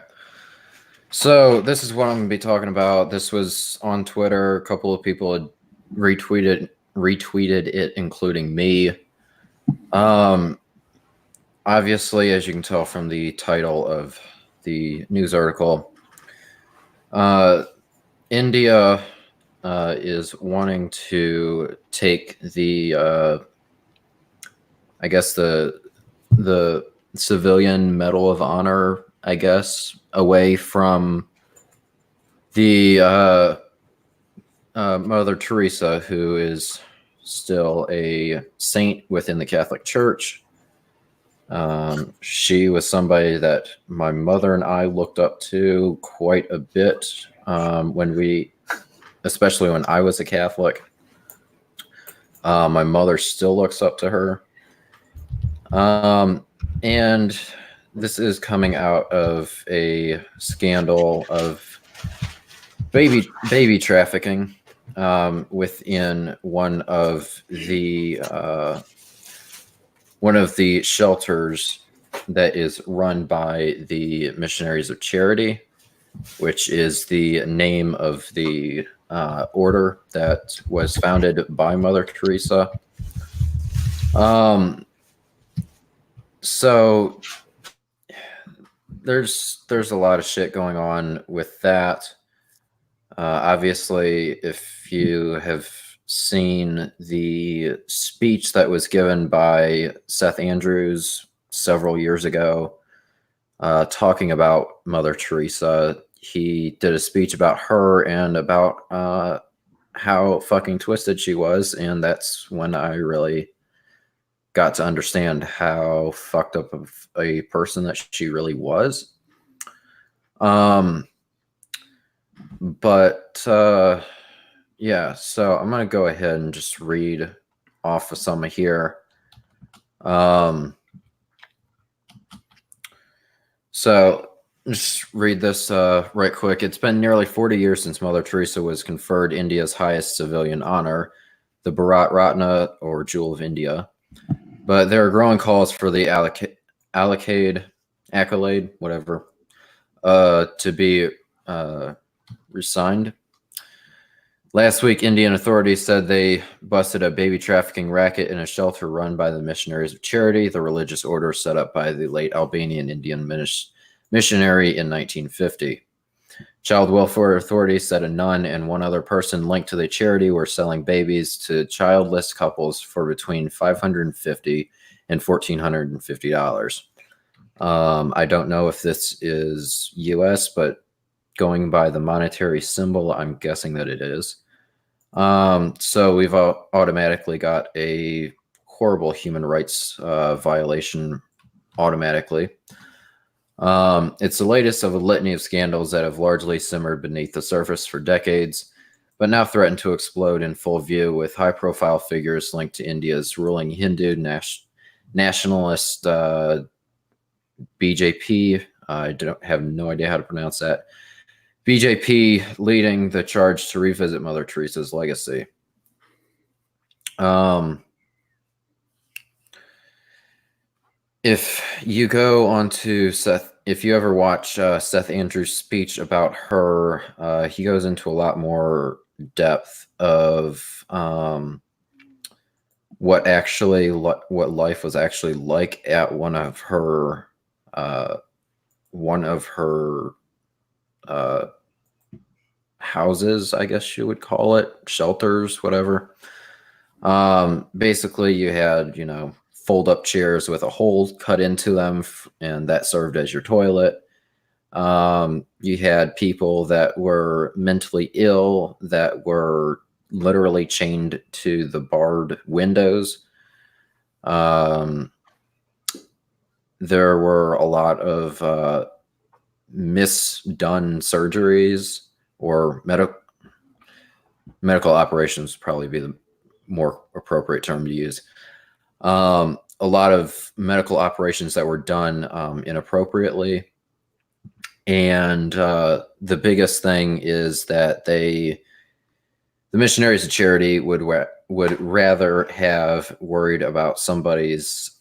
So this is what I'm going to be talking about. This was on Twitter. A couple of people had retweeted it, including me. Obviously, as you can tell from the title of the news article, India is wanting to take the, I guess the civilian Medal of Honor, I guess, away from the Mother Teresa, who is still a saint within the Catholic Church. She was somebody that my mother and I looked up to quite a bit especially when I was a Catholic. My mother still looks up to her. And this is coming out of a scandal of baby trafficking within one of the shelters that is run by the Missionaries of Charity, which is the name of the order that was founded by Mother Teresa. So there's a lot of shit going on with that. Obviously, if you have seen the speech that was given by Seth Andrews several years ago, talking about Mother Teresa, he did a speech about her and about how fucking twisted she was, and that's when I really got to understand how fucked up of a person that she really was. Yeah, so I'm going to go ahead and just read off of some here. So just read this right quick. It's been nearly 40 years since Mother Teresa was conferred India's highest civilian honor, the Bharat Ratna, or Jewel of India. But there are growing calls for the accolade, whatever, to be resigned. Last week, Indian authorities said they busted a baby trafficking racket in a shelter run by the Missionaries of Charity, the religious order set up by the late Albanian Indian missionary in 1950. Child welfare authorities said a nun and one other person linked to the charity were selling babies to childless couples for between $550 and $1,450. I don't know if this is US, but going by the monetary symbol, I'm guessing that it is. So we've automatically got a horrible human rights violation automatically. It's the latest of a litany of scandals that have largely simmered beneath the surface for decades, but now threaten to explode in full view with high-profile figures linked to India's ruling Hindu nationalist BJP. I have no idea how to pronounce that. BJP leading the charge to revisit Mother Teresa's legacy. If you go on to Seth, if you ever watch Seth Andrews' speech about her, he goes into a lot more depth of what life was actually like at one of her houses, I guess you would call it, shelters, whatever. Basically, you had, fold-up chairs with a hole cut into them, and that served as your toilet. You had people that were mentally ill that were literally chained to the barred windows. There were a lot of misdone surgeries, or medical operations would probably be the more appropriate term to use. A lot of medical operations that were done inappropriately. And the biggest thing is that the missionaries of charity would rather have worried about somebody's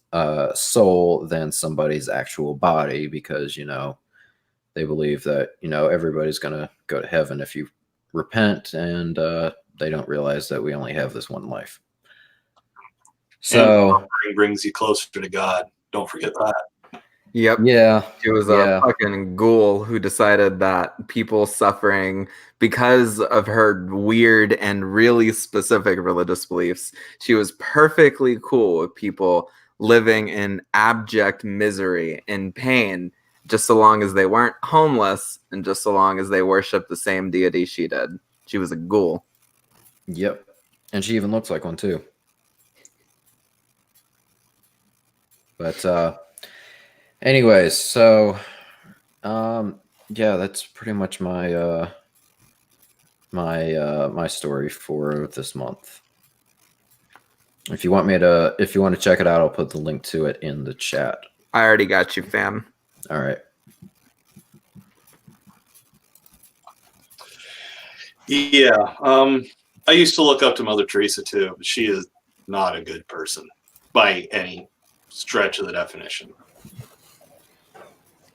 soul than somebody's actual body, because, they believe that, everybody's going to go to heaven if you repent, and they don't realize that we only have this one life. So it brings you closer to God. Don't forget that. Yep. Yeah. She was a fucking ghoul who decided that people suffering because of her weird and really specific religious beliefs, she was perfectly cool with people living in abject misery and pain, just so long as they weren't homeless and just so long as they worshiped the same deity she did. She was a ghoul. Yep. And she even looks like one too. But anyways, so yeah, that's pretty much my my story for this month. If you want to check it out, I'll put the link to it in the chat. I already got you, fam. All right. Yeah. I used to look up to Mother Teresa too, but she is not a good person by any stretch of the definition.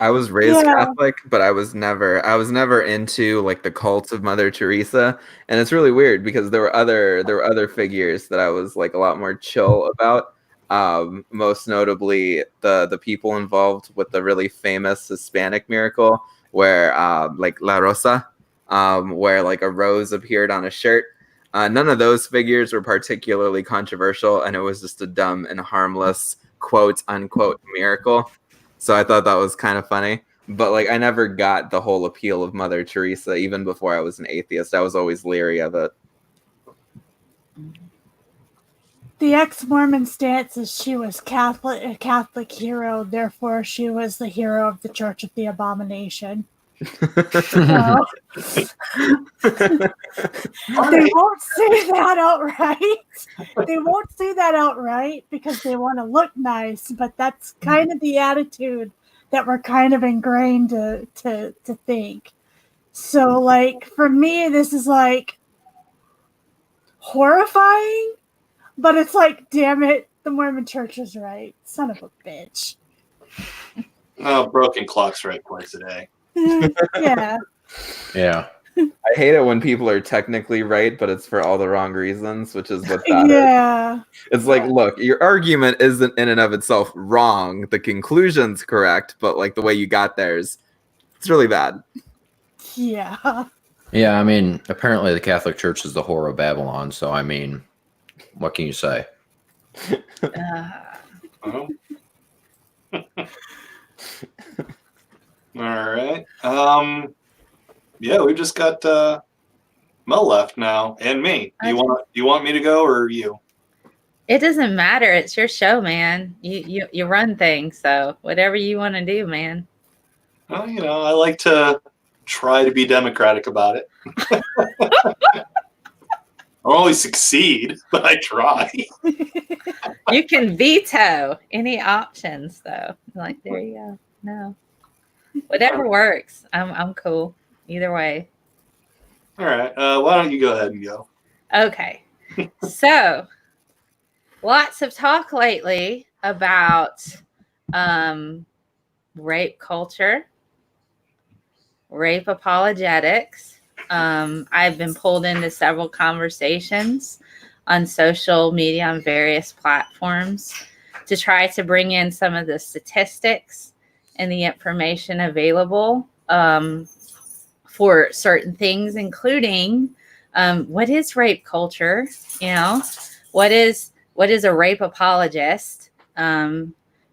I was raised Catholic, but I was never into like the cult of Mother Teresa, and it's really weird because there were other figures that I was like a lot more chill about. Most notably the people involved with the really famous Hispanic miracle where like La Rosa, where like a rose appeared on a shirt. None of those figures were particularly controversial, and it was just a dumb and harmless quote unquote miracle. So I thought that was kind of funny. But like I never got the whole appeal of Mother Teresa even before I was an atheist. I was always leery of it. The ex-Mormon stance is she was a Catholic hero, therefore she was the hero of the Church of the Abomination. So, they won't say that outright. They won't say that outright because they want to look nice, but that's kind of the attitude that we're kind of ingrained to think. So like for me, this is like horrifying, but it's like, damn it, the Mormon Church is right. Son of a bitch. Oh, broken clock's right twice a day. Yeah. Yeah. I hate it when people are technically right, but it's for all the wrong reasons, which is what that is. It's like, look, your argument isn't in and of itself wrong. The conclusion's correct, but like the way you got there it's really bad. Yeah. Yeah, I mean, apparently the Catholic Church is the whore of Babylon. So, I mean, what can you say? Oh. All right. Yeah, we've just got Mel left now, and me. You want me to go or you? It doesn't matter. It's your show, man. You run things, so whatever you want to do, man. Well, you know, I like to try to be democratic about it. I don't always succeed, but I try. You can veto any options, though. Like, there you go. No, whatever works. I'm cool either way. All right. Why don't you go ahead and go? Okay. So, lots of talk lately about rape culture, rape apologetics. I've been pulled into several conversations on social media on various platforms to try to bring in some of the statistics and the information available for certain things, including what is rape culture? You know, what is a rape apologist? You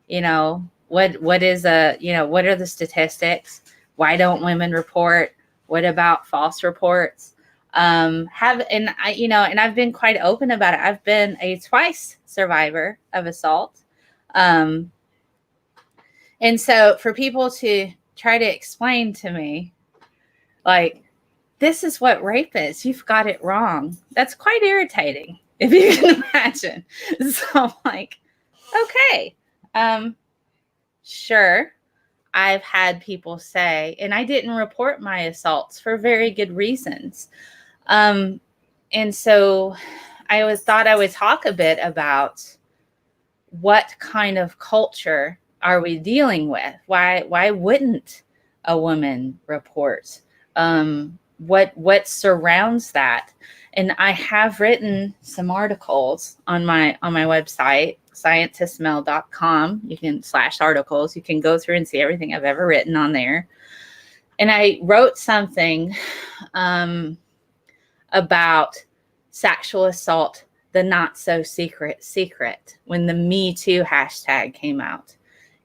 know, what is what are the statistics? Why don't women report? What about false reports? And I've been quite open about it. I've been a twice survivor of assault. And so for people to try to explain to me, like, this is what rape is, you've got it wrong. That's quite irritating, if you can imagine. So I'm like, okay, sure. I've had people say, and I didn't report my assaults for very good reasons. And so I thought I would talk a bit about what kind of culture are we dealing with? Why wouldn't a woman report? What surrounds that? And I have written some articles on my website, scientistmel.com. You can /articles. You can go through and see everything I've ever written on there. And I wrote something about sexual assault, the not so secret, when the Me Too hashtag came out.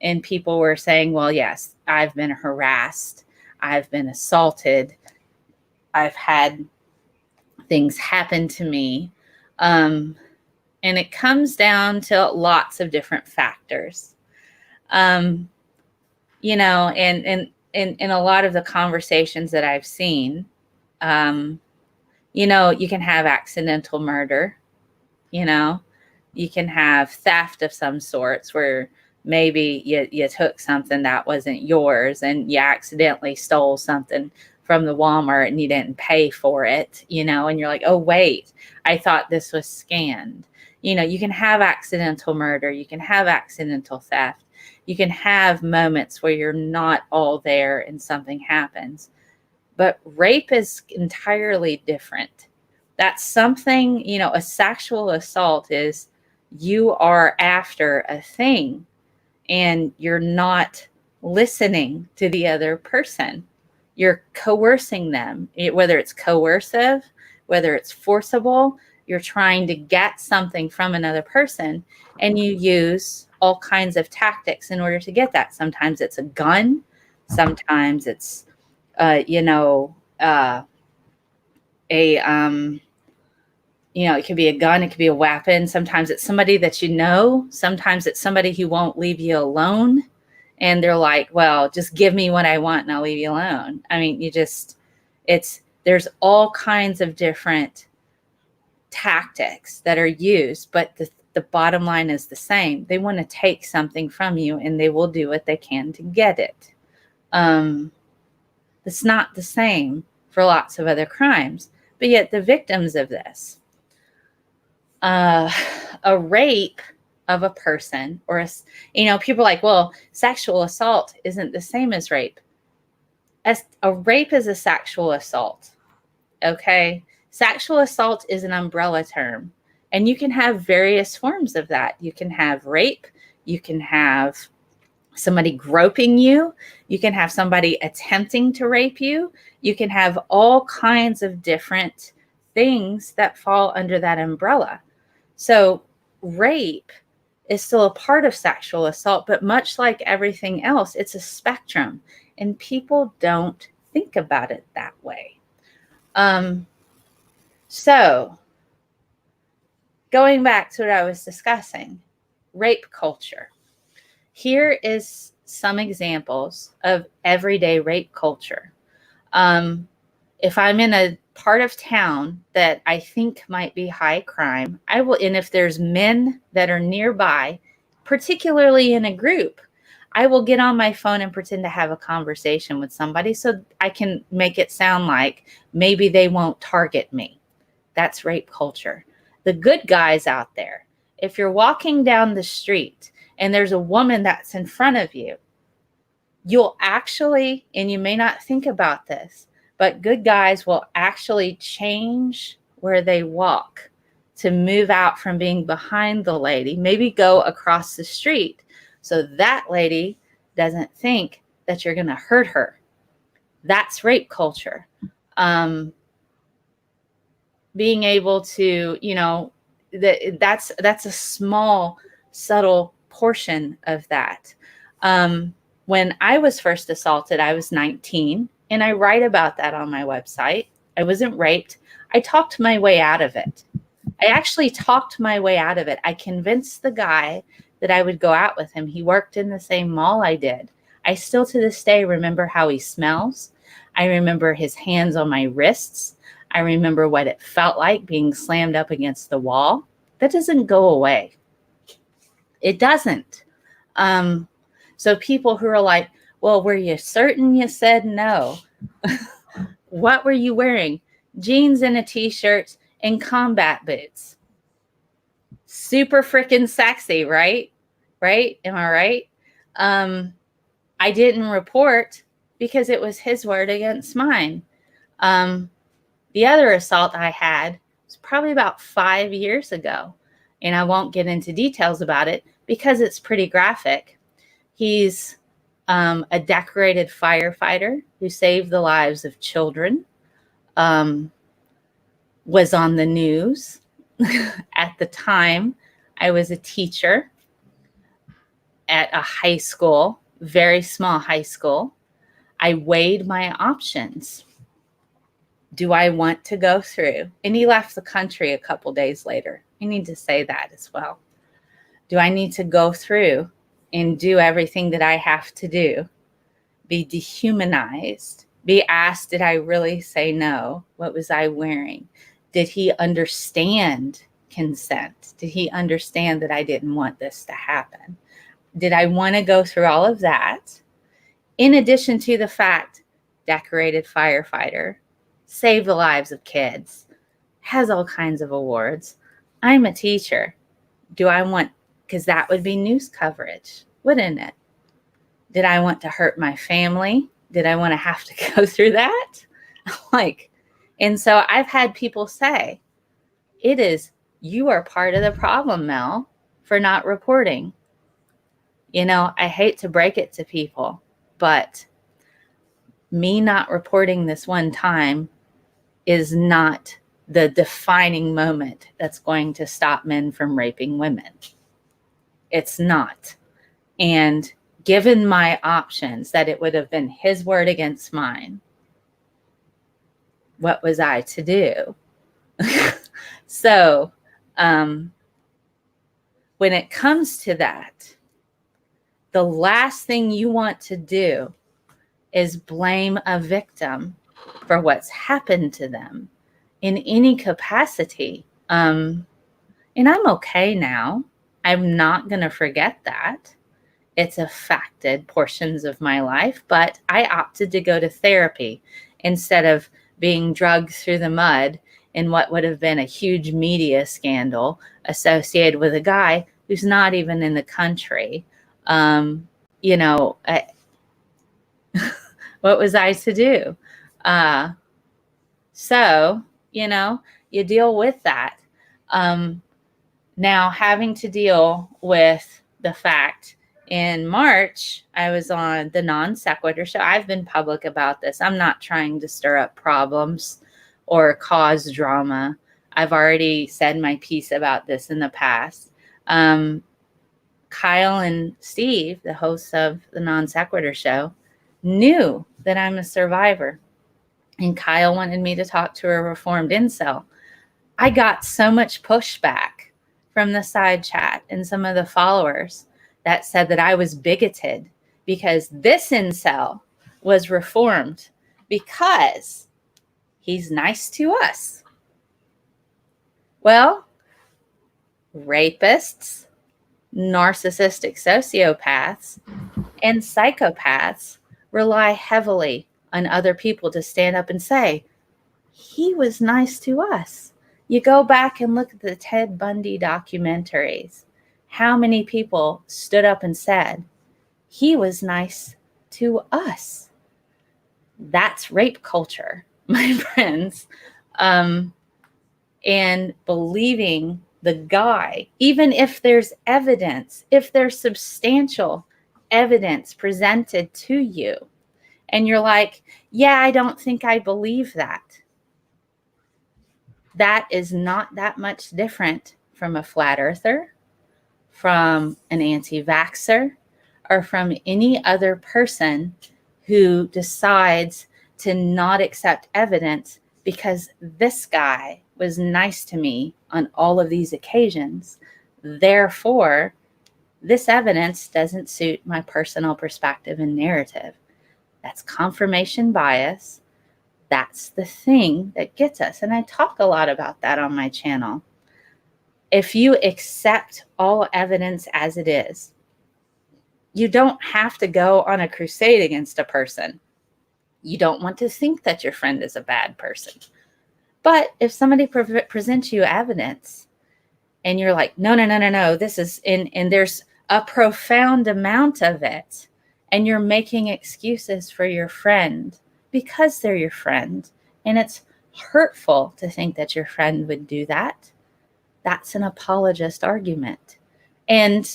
And people were saying, well, yes, I've been harassed. I've been assaulted. I've had things happen to me. And it comes down to lots of different factors. And in a lot of the conversations that I've seen, you can have accidental murder, you can have theft of some sorts where maybe you took something that wasn't yours and you accidentally stole something from the Walmart and you didn't pay for it, and you're like, oh, wait, I thought this was scanned. You can have accidental murder. You can have accidental theft. You can have moments where you're not all there and something happens. But rape is entirely different. That's something, a sexual assault is you are after a thing and you're not listening to the other person. You're coercing them, whether it's coercive, whether it's forcible. You're trying to get something from another person, and you use all kinds of tactics in order to get that. Sometimes it's a gun. Sometimes it's, it could be a gun. It could be a weapon. Sometimes it's somebody that you know. Sometimes it's somebody who won't leave you alone. And they're like, well, just give me what I want and I'll leave you alone. I mean, there's all kinds of different tactics that are used, but the bottom line is the same. They want to take something from you and they will do what they can to get it. It's not the same for lots of other crimes, but yet the victims of this, a rape of a person, or people are like, well, sexual assault isn't the same as rape. As a rape is a sexual assault. Okay. Sexual assault is an umbrella term, and you can have various forms of that. You can have rape, you can have somebody groping you. You can have somebody attempting to rape you. You can have all kinds of different things that fall under that umbrella. So rape is still a part of sexual assault, but much like everything else, it's a spectrum, and people don't think about it that way. So going back to what I was discussing, rape culture. Here is some examples of everyday rape culture. If I'm in a part of town that I think might be high crime, I will, and if there's men that are nearby, particularly in a group, I will get on my phone and pretend to have a conversation with somebody so I can make it sound like maybe they won't target me. That's rape culture. The good guys out there, if you're walking down the street and there's a woman that's in front of you, you'll actually, and you may not think about this, but good guys will actually change where they walk to move out from being behind the lady, maybe go across the street so that lady doesn't think that you're going to hurt her. That's rape culture. Being able to, that's a small, subtle portion of that. When I was first assaulted, I was 19, and I write about that on my website. I wasn't raped. I talked my way out of it. I actually talked my way out of it. I convinced the guy that I would go out with him. He worked in the same mall I did. I still to this day remember how he smells. I remember his hands on my wrists. I remember what it felt like being slammed up against the wall. That doesn't go away. It doesn't. So people who are like, well, were you certain you said no? What were you wearing? Jeans and a t-shirt and combat boots. Super freaking sexy, right? Right? Am I right? I didn't report because it was his word against mine. The other assault I had was probably about 5 years ago, and I won't get into details about it because it's pretty graphic. He's a decorated firefighter who saved the lives of children, was on the news. At the time, I was a teacher at a high school, very small high school. I weighed my options. Do I want to go through? And he left the country a couple days later. I need to say that as well. Do I need to go through and do everything that I have to do? Be dehumanized? Be asked, did I really say no? What was I wearing? Did he understand consent? Did he understand that I didn't want this to happen? Did I want to go through all of that? In addition to the fact, decorated firefighter, save the lives of kids, has all kinds of awards. I'm a teacher. Do I want, because that would be news coverage, wouldn't it? Did I want to hurt my family? Did I want to have to go through that? And so I've had people say, you are part of the problem, Mel, for not reporting. I hate to break it to people, but me not reporting this one time is not the defining moment that's going to stop men from raping women. It's not. And given my options that it would have been his word against mine, what was I to do? So when it comes to that, the last thing you want to do is blame a victim for what's happened to them in any capacity. And I'm okay now. I'm not going to forget that. It's affected portions of my life, but I opted to go to therapy instead of being dragged through the mud in what would have been a huge media scandal associated with a guy who's not even in the country. What was I to do? So, you deal with that. Now, having to deal with the fact In March, I was on the Non Sequitur show. I've been public about this. I'm not trying to stir up problems or cause drama. I've already said my piece about this in the past. Kyle and Steve, the hosts of the Non Sequitur show, knew that I'm a survivor. And Kyle wanted me to talk to a reformed incel. I got so much pushback from the side chat and some of the followers that said that I was bigoted because this incel was reformed because he's nice to us. Well, rapists, narcissistic sociopaths, and psychopaths rely heavily on other people to stand up and say, he was nice to us. You go back and look at the Ted Bundy documentaries. How many people stood up and said, he was nice to us? That's rape culture, my friends. And believing the guy, even if there's evidence, if there's substantial evidence presented to you, and you're like, yeah, I don't think I believe that. That is not that much different from a flat earther, from an anti-vaxxer, or from any other person who decides to not accept evidence because this guy was nice to me on all of these occasions. Therefore, this evidence doesn't suit my personal perspective and narrative. That's confirmation bias. That's the thing that gets us. And I talk a lot about that on my channel. If you accept all evidence as it is, you don't have to go on a crusade against a person. You don't want to think that your friend is a bad person. But if somebody presents you evidence and you're like, no, this is, and there's a profound amount of it, and you're making excuses for your friend because they're your friend, and it's hurtful to think that your friend would do that, that's an apologist argument. And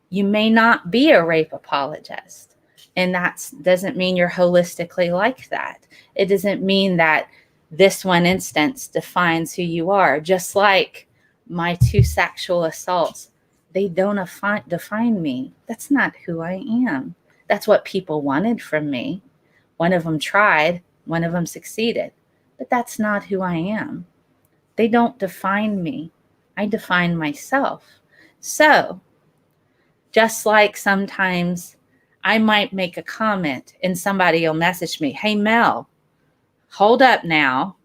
you may not be a rape apologist. And that doesn't mean you're holistically like that. It doesn't mean that this one instance defines who you are. Just like my 2 sexual assaults, they don't define me. That's not who I am. That's what people wanted from me. One of them tried, one of them succeeded. But that's not who I am. They don't define me. I define myself. So, just like sometimes I might make a comment and somebody will message me, hey, Mel, hold up now.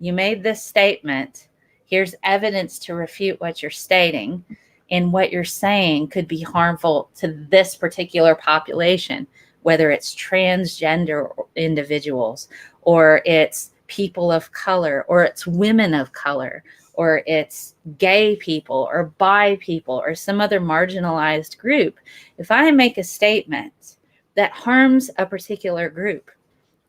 You made this statement. Here's evidence to refute what you're stating. And what you're saying could be harmful to this particular population, whether it's transgender individuals, or it's people of color, or it's women of color, or it's gay people, or bi people, or some other marginalized group. If I make a statement that harms a particular group,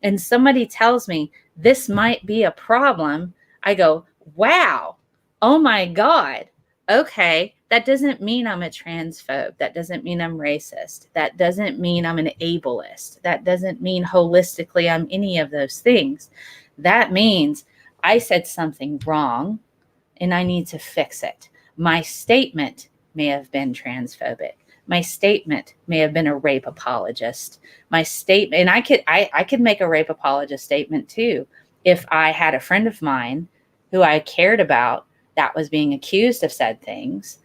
and somebody tells me this might be a problem, I go, wow, oh my God, okay, that doesn't mean I'm a transphobe. That doesn't mean I'm racist. That doesn't mean I'm an ableist. That doesn't mean holistically I'm any of those things. That means I said something wrong and I need to fix it. My statement may have been transphobic. My statement may have been a rape apologist. My statement, and I could make a rape apologist statement too if I had a friend of mine who I cared about that was being accused of said things.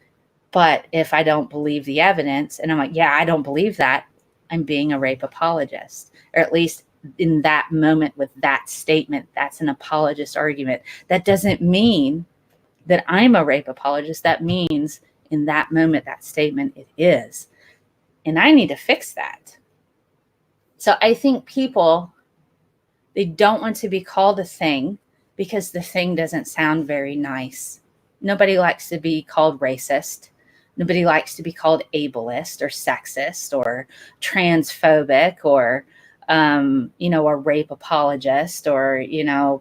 But if I don't believe the evidence and I'm like, yeah, I don't believe that, I'm being a rape apologist. Or at least in that moment with that statement, that's an apologist argument. That doesn't mean that I'm a rape apologist. That means in that moment, that statement, it is. And I need to fix that. So I think people, they don't want to be called a thing because the thing doesn't sound very nice. Nobody likes to be called racist. Nobody likes to be called ableist or sexist or transphobic or, a rape apologist or,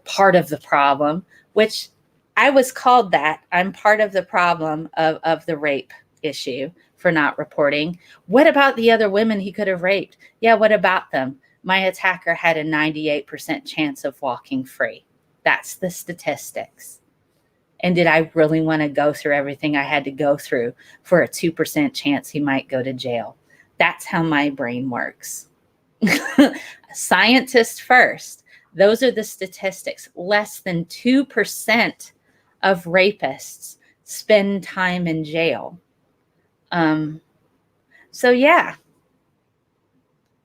part of the problem, which I was called that. I'm part of the problem of the rape issue for not reporting. What about the other women he could have raped? Yeah, what about them? My attacker had a 98% chance of walking free. That's the statistics. And did I really want to go through everything I had to go through for a 2% chance he might go to jail? That's how my brain works. Scientists first. Those are the statistics. Less than 2% of rapists spend time in jail. So yeah.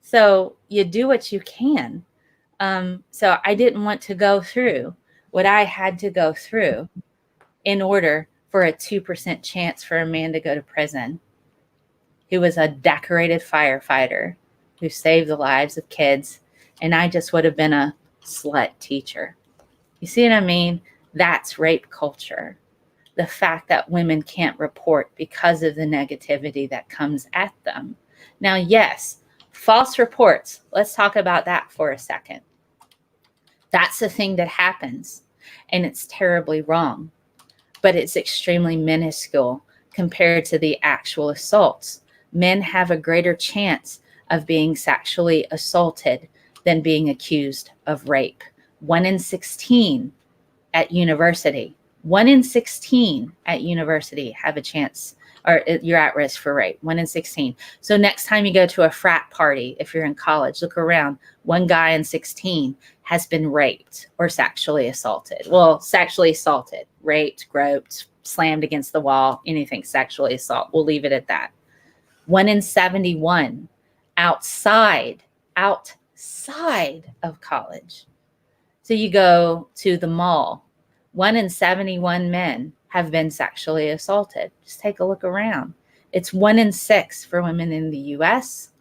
So you do what you can. So I didn't want to go through what I had to go through in order for a 2% chance for a man to go to prison, who was a decorated firefighter, who saved the lives of kids, and I just would have been a slut teacher. You see what I mean? That's rape culture. The fact that women can't report because of the negativity that comes at them. Now, yes, false reports. Let's talk about that for a second. That's the thing that happens, and it's terribly wrong, but it's extremely minuscule compared to the actual assaults. Men have a greater chance of being sexually assaulted than being accused of rape. 1 in 16 at university. 1 in 16 at university have a chance, or you're at risk for rape. 1 in 16. So next time you go to a frat party, if you're in college, look around. 1 guy in 16 has been raped or sexually assaulted. Well, sexually assaulted, raped, groped, slammed against the wall, anything sexually assault. We'll leave it at that. 1 in 71 outside of college. So you go to the mall. 1 in 71 men have been sexually assaulted. Just take a look around. It's 1 in 6 for women in the US.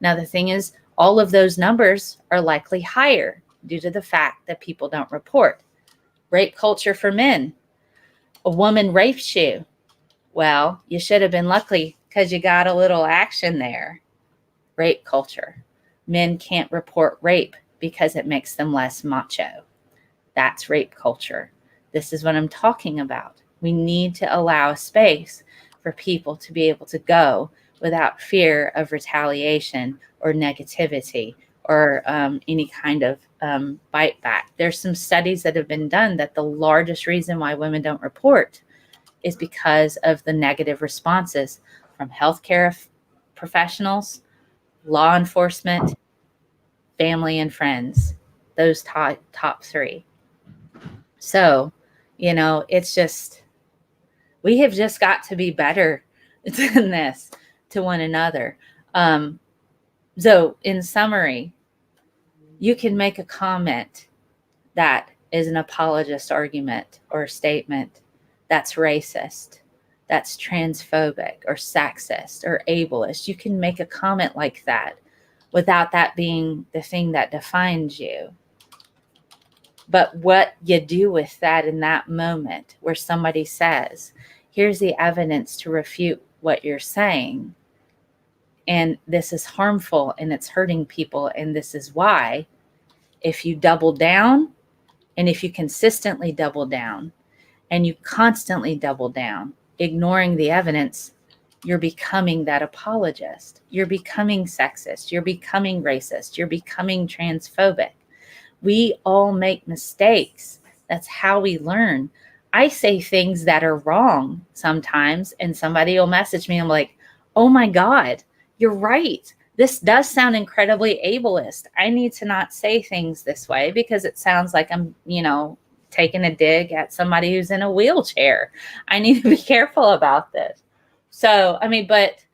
Now, the thing is, all of those numbers are likely higher due to the fact that people don't report. Rape culture for men. A woman rapes you. Well, you should have been lucky because you got a little action there. Rape culture. Men can't report rape because it makes them less macho. That's rape culture. This is what I'm talking about. We need to allow a space for people to be able to go without fear of retaliation or negativity or any kind of bite back. There's some studies that have been done that the largest reason why women don't report is because of the negative responses from healthcare professionals, law enforcement, family, and friends. Those top 3. So, you know, it's just, we have just got to be better than this to one another. So in summary, you can make a comment that is an apologist argument or statement that's racist, that's transphobic or sexist or ableist. You can make a comment like that without that being the thing that defines you. But what you do with that in that moment where somebody says, here's the evidence to refute what you're saying, and this is harmful and it's hurting people, and this is why, if you double down, and if you consistently double down, and you constantly double down, ignoring the evidence, you're becoming that apologist. You're becoming sexist. You're becoming racist. You're becoming transphobic. We all make mistakes. That's how we learn. I say things that are wrong sometimes, and somebody will message me. I'm like, oh my God, you're right. This does sound incredibly ableist. I need to not say things this way because it sounds like I'm, taking a dig at somebody who's in a wheelchair. I need to be careful about this. So, but,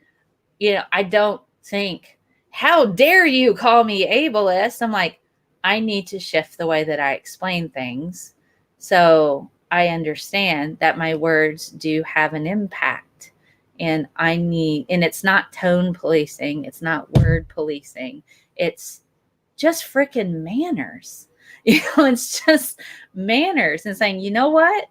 I don't think, how dare you call me ableist? I'm like, I need to shift the way that I explain things. So I understand that my words do have an impact, and and it's not tone policing. It's not word policing. It's just freaking manners. It's just manners and saying, you know what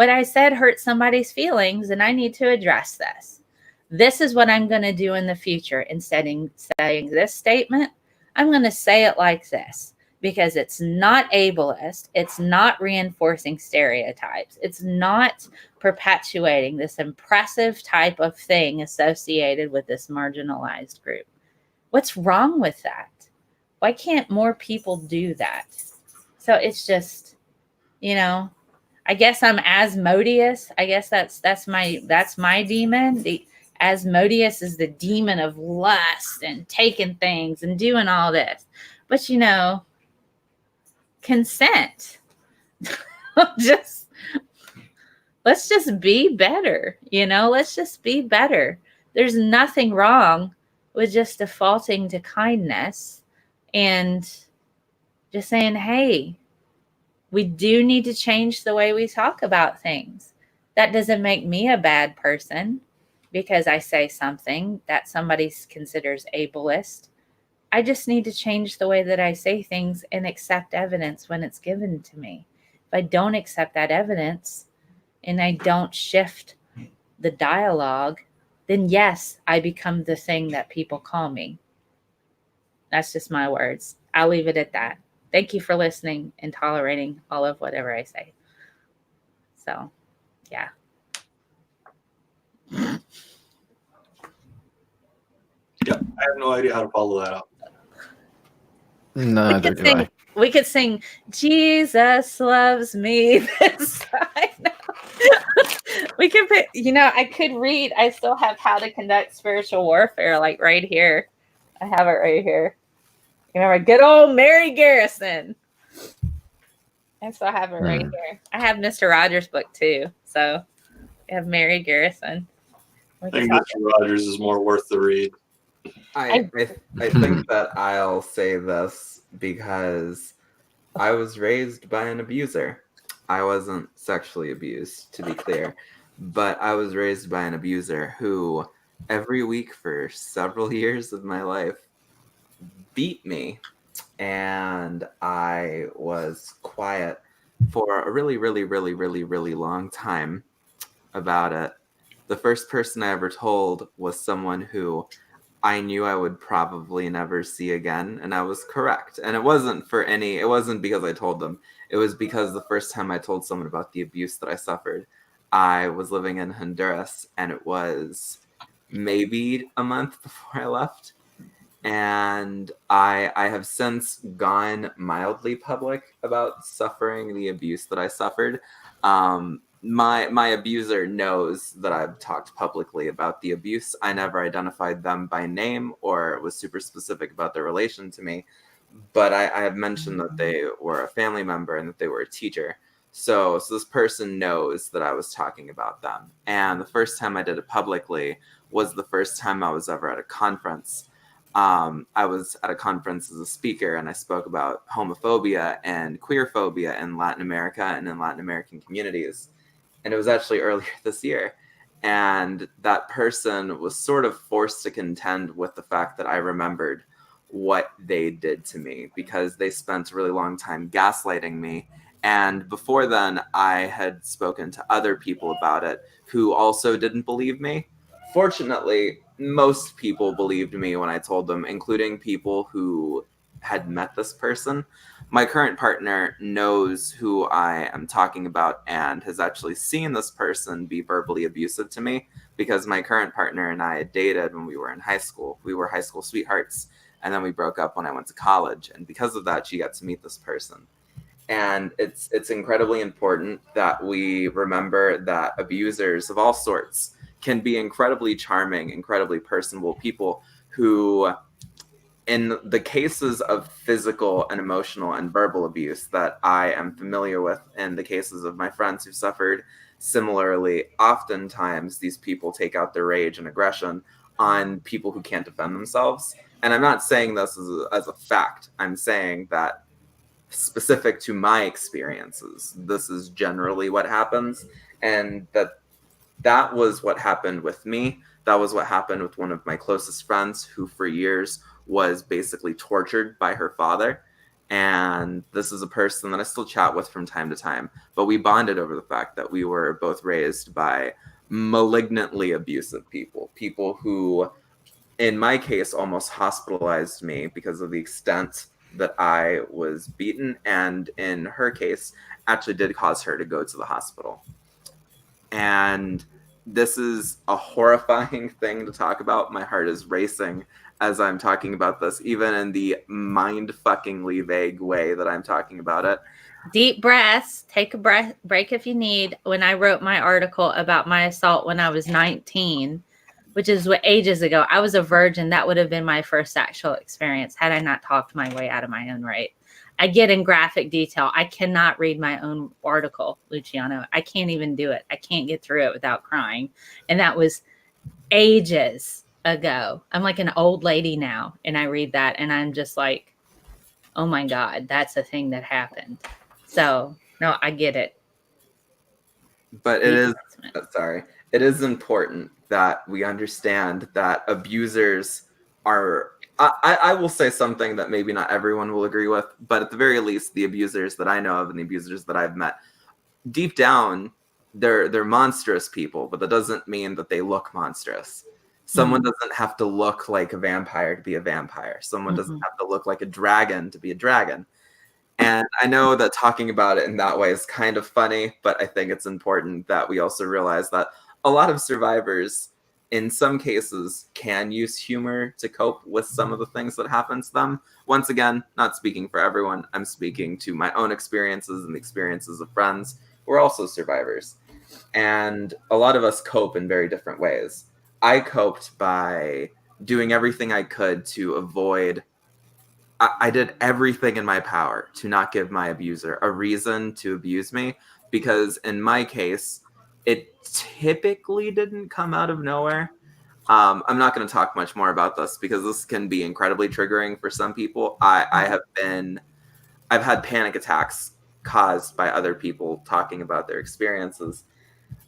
I said hurt somebody's feelings, and I need to address this. This is what I'm going to do in the future. Instead of saying this statement, I'm going to say it like this. because it's not ableist, it's not reinforcing stereotypes, it's not perpetuating this impressive type of thing associated with this marginalized group. What's wrong with that? Why can't more people do that? So it's just, you know, I guess I'm Asmodeus. I guess that's my demon. The Asmodeus is the demon of lust and taking things and doing all this. But you know, consent. Let's just be better, you know, let's just be better. There's nothing wrong with just defaulting to kindness and just saying, hey, we do need to change the way we talk about things. That doesn't make me a bad person because I say something that somebody considers ableist. I just need to change the way that I say things and accept evidence when it's given to me. If I don't accept that evidence and I don't shift the dialogue, then yes, I become the thing that people call me. That's just my words. I'll leave it at that. Thank you for listening and tolerating all of whatever I say. So, yeah. Yep, I have no idea how to follow that up. Neither do I. We could sing Jesus loves me. This I know. We could put, you know, I could read. I still have How to Conduct Spiritual Warfare, like right here. I have it right here. Remember, good old Mary Garrison. I still have it right here. I have Mr. Rogers' book too. So I have Mary Garrison. I think Mr. Rogers is more worth the read. I think that I'll say this because I was raised by an abuser. I wasn't sexually abused, to be clear, but I was raised by an abuser who every week for several years of my life beat me, and I was quiet for a really, really, really, really, really long time about it. The first person I ever told was someone who I knew I would probably never see again, and I was correct. And it wasn't because I told them. It was because the first time I told someone about the abuse that I suffered, I was living in Honduras, and it was maybe a month before I left. And I have since gone mildly public about suffering the abuse that I suffered. My abuser knows that I've talked publicly about the abuse. I never identified them by name or was super specific about their relation to me, but I have mentioned that they were a family member and that they were a teacher. So this person knows that I was talking about them. And the first time I did it publicly was the first time I was ever at a conference. I was at a conference as a speaker, and I spoke about homophobia and queerphobia in Latin America and in Latin American communities. And it was actually earlier this year. And that person was sort of forced to contend with the fact that I remembered what they did to me because they spent a really long time gaslighting me. And before then, I had spoken to other people about it who also didn't believe me. Fortunately, most people believed me when I told them, including people who had met this person. My current partner knows who I am talking about and has actually seen this person be verbally abusive to me because my current partner and I dated when we were in high school. We were high school sweethearts, and then we broke up when I went to college. And because of that, she got to meet this person. And it's incredibly important that we remember that abusers of all sorts can be incredibly charming, incredibly personable people who, in the cases of physical and emotional and verbal abuse that I am familiar with, in the cases of my friends who suffered similarly, oftentimes these people take out their rage and aggression on people who can't defend themselves. And I'm not saying this as a fact. I'm saying that specific to my experiences, this is generally what happens, and that was what happened with me. That was what happened with one of my closest friends who for years was basically tortured by her father. And this is a person that I still chat with from time to time, but we bonded over the fact that we were both raised by malignantly abusive people who, in my case, almost hospitalized me because of the extent that I was beaten, and in her case, actually did cause her to go to the hospital. And this is a horrifying thing to talk about. My heart is racing as I'm talking about this, even in the mind-fuckingly vague way that I'm talking about it. Deep breaths. Take a break if you need. When I wrote my article about my assault when I was 19, which is what ages ago, I was a virgin. That would have been my first sexual experience had I not talked my way out of my own right. I get in graphic detail. I cannot read my own article, Luciano. I can't even do it. I can't get through it without crying. And that was ages ago. I'm like an old lady now, and I read that, and I'm just like, oh my God, that's a thing that happened. So, no, I get it. But it is important that we understand that abusers are, I will say something that maybe not everyone will agree with, but at the very least, the abusers that I know of and the abusers that I've met, deep down, they're monstrous people, but that doesn't mean that they look monstrous. Someone doesn't have to look like a vampire to be a vampire. Someone doesn't have to look like a dragon to be a dragon. And I know that talking about it in that way is kind of funny, but I think it's important that we also realize that a lot of survivors, in some cases, can use humor to cope with some of the things that happen to them. Once again, not speaking for everyone. I'm speaking to my own experiences and the experiences of friends who are also survivors. And a lot of us cope in very different ways. I coped by doing everything I could to avoid. I did everything in my power to not give my abuser a reason to abuse me, because in my case, it typically didn't come out of nowhere. I'm not going to talk much more about this because this can be incredibly triggering for some people. I've had panic attacks caused by other people talking about their experiences.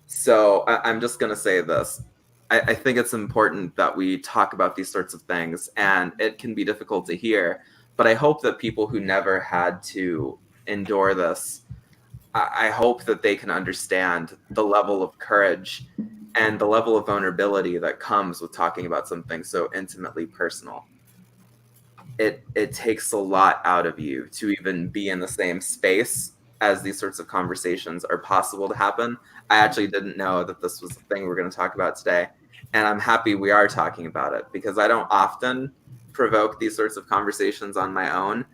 So I'm just going to say this. I think it's important that we talk about these sorts of things, and it can be difficult to hear, but I hope that people who never had to endure this, I hope that they can understand the level of courage and the level of vulnerability that comes with talking about something so intimately personal. It takes a lot out of you to even be in the same space as these sorts of conversations are possible to happen. I actually didn't know that this was the thing we're going to talk about today. And I'm happy we are talking about it because I don't often provoke these sorts of conversations on my own.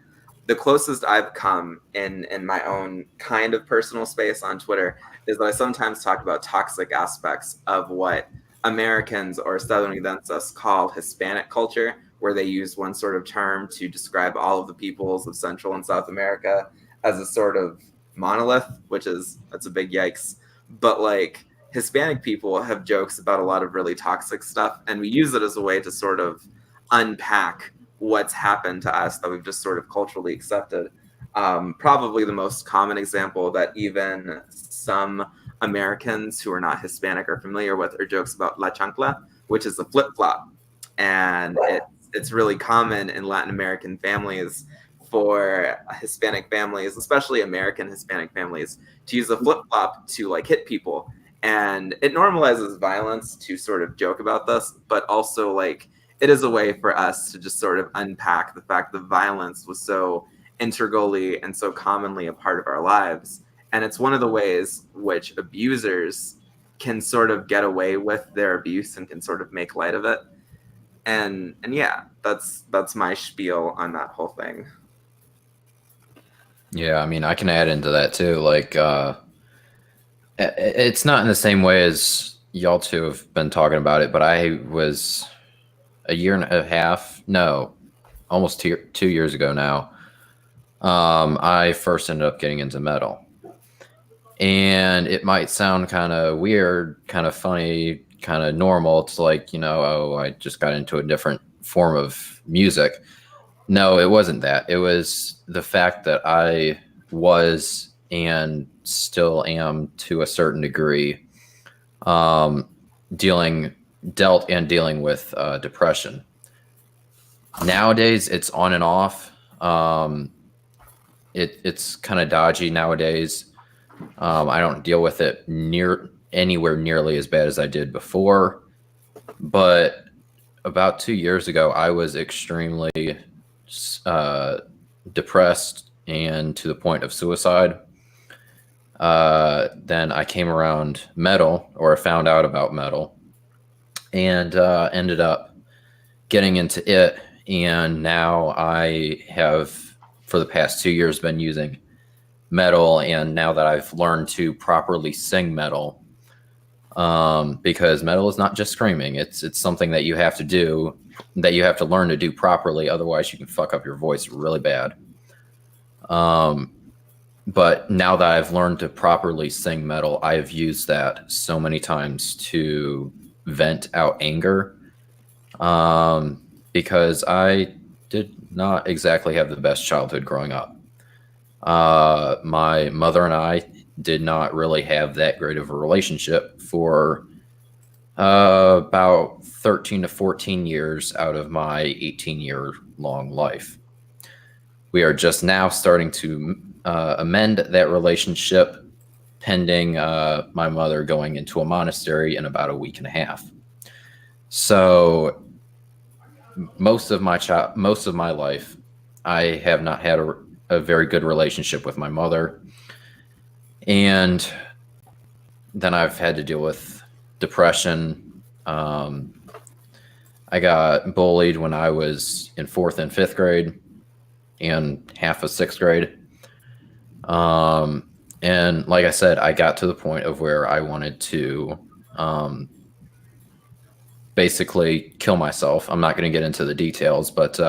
The closest I've come in my own kind of personal space on Twitter is that I sometimes talk about toxic aspects of what Americans or estadounidenses call Hispanic culture, where they use one sort of term to describe all of the peoples of Central and South America as a sort of monolith, that's a big yikes. But like, Hispanic people have jokes about a lot of really toxic stuff, and we use it as a way to sort of unpack what's happened to us that we've just sort of culturally accepted. Probably the most common example that even some Americans who are not Hispanic are familiar with are jokes about la chancla, which is a flip-flop. And it's really common in Latin American families for Hispanic families, especially American Hispanic families, to use a flip-flop to like hit people. And it normalizes violence to sort of joke about this, but also like it is a way for us to just sort of unpack the fact that violence was so integrally and so commonly a part of our lives. And it's one of the ways which abusers can sort of get away with their abuse and can sort of make light of it. And yeah, that's my spiel on that whole thing. Yeah, I mean, I can add into that too. Like, it's not in the same way as y'all two have been talking about it, but I was a year and a half, no, almost 2 years ago now. I first ended up getting into metal. And it might sound kind of weird, kind of funny, kind of normal. It's like, I just got into a different form of music. No, it wasn't that. It was the fact that I was and still am to a certain degree dealing with depression. Nowadays, it's on and off. It's kind of dodgy nowadays. I don't deal with it anywhere nearly as bad as I did before. But about 2 years ago, I was extremely depressed and to the point of suicide. Then I came around metal, or I found out about metal, and ended up getting into it. And now I have, for the past 2 years, been using metal. And now that I've learned to properly sing metal, because metal is not just screaming, it's something that you have to do, that you have to learn to do properly. Otherwise, you can fuck up your voice really bad. But now that I've learned to properly sing metal, I've used that so many times to vent out anger. Because I did not exactly have the best childhood growing up. My mother and I did not really have that great of a relationship for about 13 to 14 years out of my 18-year-long life. We are just now starting to amend that relationship, pending my mother going into a monastery in about a week and a half. So most of my life, I have not had a very good relationship with my mother. And then I've had to deal with depression. I got bullied when I was in 4th and 5th grade and half of 6th grade. And like I said, I got to the point of where I wanted to basically kill myself. I'm not going to get into the details, but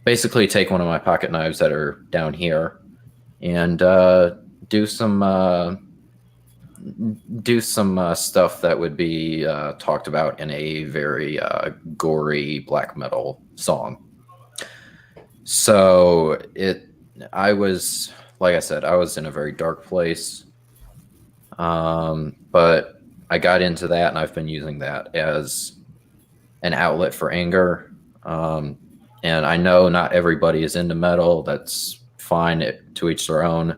basically take one of my pocket knives that are down here and do some stuff that would be talked about in a very gory black metal song. So I was, like I said, I was in a very dark place, but I got into that, and I've been using that as an outlet for anger. And I know not everybody is into metal. That's fine, to each their own.